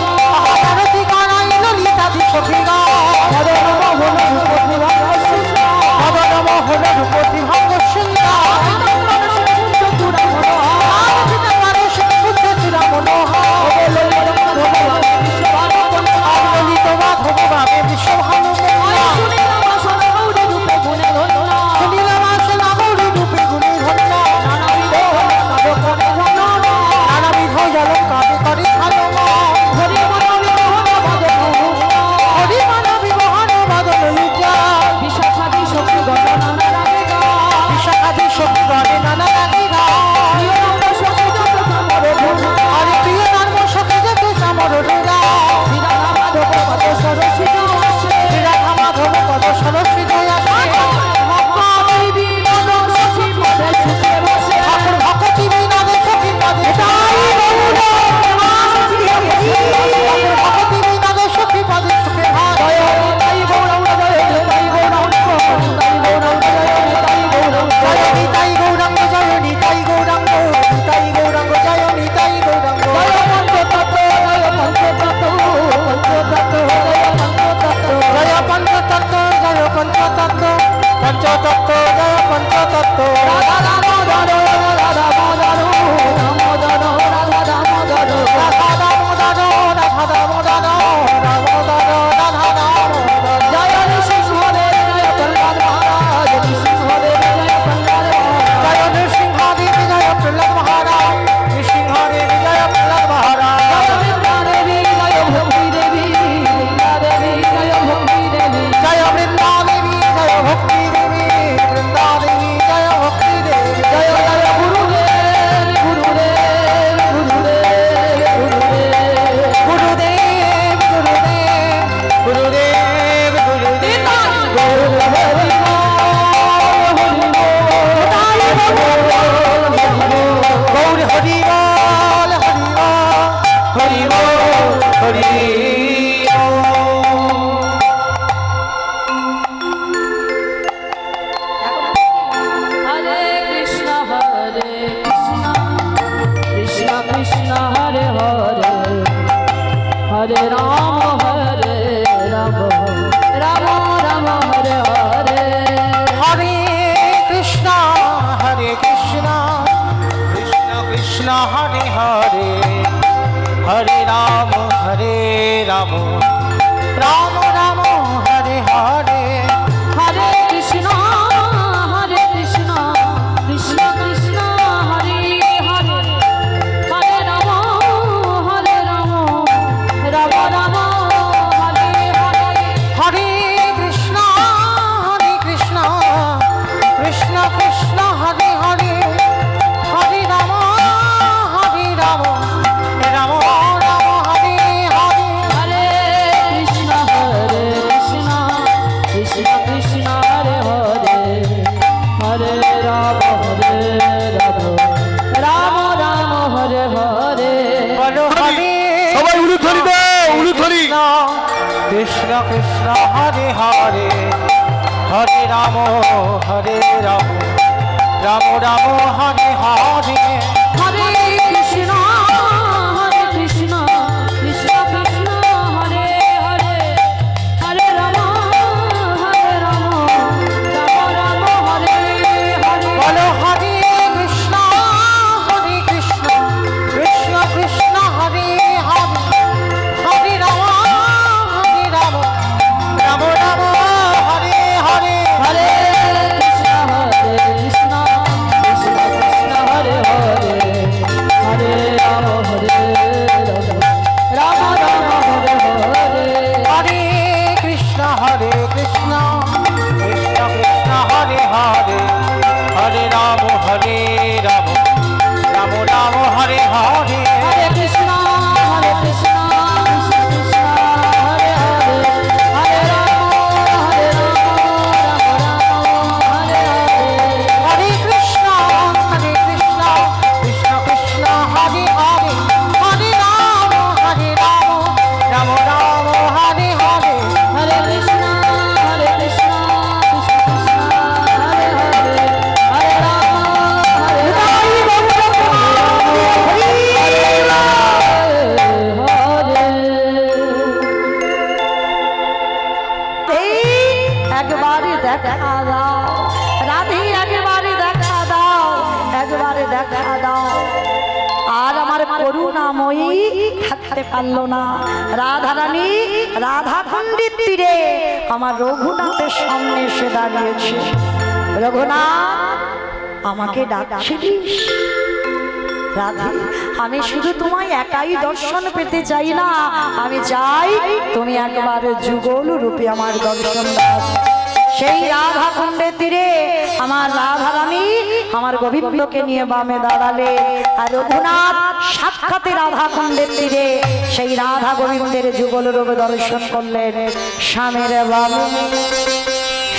আরতি করাই ললিতাদি সখীগণ হরে নম হল রূপতি ভঙ্গ সুন্দর মানুষ বুদ্ধ চূড়া মনোহর ললিত মাধব ভাবে বিশ্ব ভানু হরি हरे कृष्ण कृष्ण कृष्ण हरे हरे हरे राम राम राम राम हरे हरे हरे कृष्ण कृष्ण कृष्ण हरे हरे हरे राम राम राम हरे हरे हरे कृष्ण कृष्ण कृष्ण कृष्ण हरे हरे हरे राम राम राम हरे हरे हरे कृष्ण कृष्ण कृष्ण कृष्ण हरे हरे हरे राम राम राम हरे हरे हरे कृष्ण कृष्ण कृष्ण हरे हरे हरे राम राम राम हरे हरे बोलो हरे সবাই উলুধ্বনি দাও উলুধ্বনি कृष्ण कृष्ण हरे हरे हरे राम राम राम हरे हरे हरे कृष्ण कृष्ण कृष्ण कृष्ण हरे हरे हरे राम राम राम हरे हरे बोलो हरे कृष्ण कृष्ण कृष्ण कृष्ण हरे हरे हरे राम राम राम हरे हरे हरे कृष्ण कृष्ण कृष्ण कृष्ण हरे हरे हरे राम राम राम हरे हरे हरे कृष्ण कृष्ण कृष्ण कृष्ण हरे हरे हरे राम राम राम हरे हरे हरे कृष्ण कृष्ण कृष्ण कृष्ण हरे हरे हरे राम राम हरे हरे हरे कृष्ण कृष्ण कृष्ण हरे हरे हरे राम राम हरे हरे हरे कृष्ण कृष्ण कृष्ण हरे हरे हरे राम একবারে দেখা দাও রাধে, একবারে দেখা দাও, একবারে দেখা দাও। আর আমার করুণাময়ী থাকতে পারলো না। রাধারানী রাধা কুণ্ডের তীরে আমার রঘুনাথের সামনে এসে দাঁড়িয়েছে। রঘুনাথ, আমাকে ডাকছিলিস? রাধা, আমি শুধু তোমায় একাই দর্শন পেতে চাই না, আমি চাই তুমি একবার যুগল রূপে আমার দর্শন দাও। সেই রাধা কুণ্ডের তীরে আমার রাধারানী আমার গোবিন্দকে নিয়ে বামে দাঁড়ালে, আর রঘুনাথ সাক্ষাতে রাধা কুণ্ডের তীরে সেই রাধা গোবিন্দের যুগল রূপে দর্শন করলেন। স্বামীর বামে,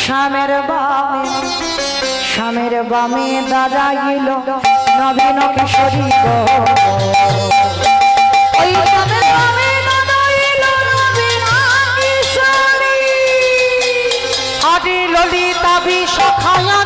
স্বামীর বামে, স্বামীর বামে দাঁড়াইল নবীন কিশোরী গো। ওই স্বামীর বামে দাঁড়াইল নবীন কিশোরী। হরে ললিতা বিশাখায়া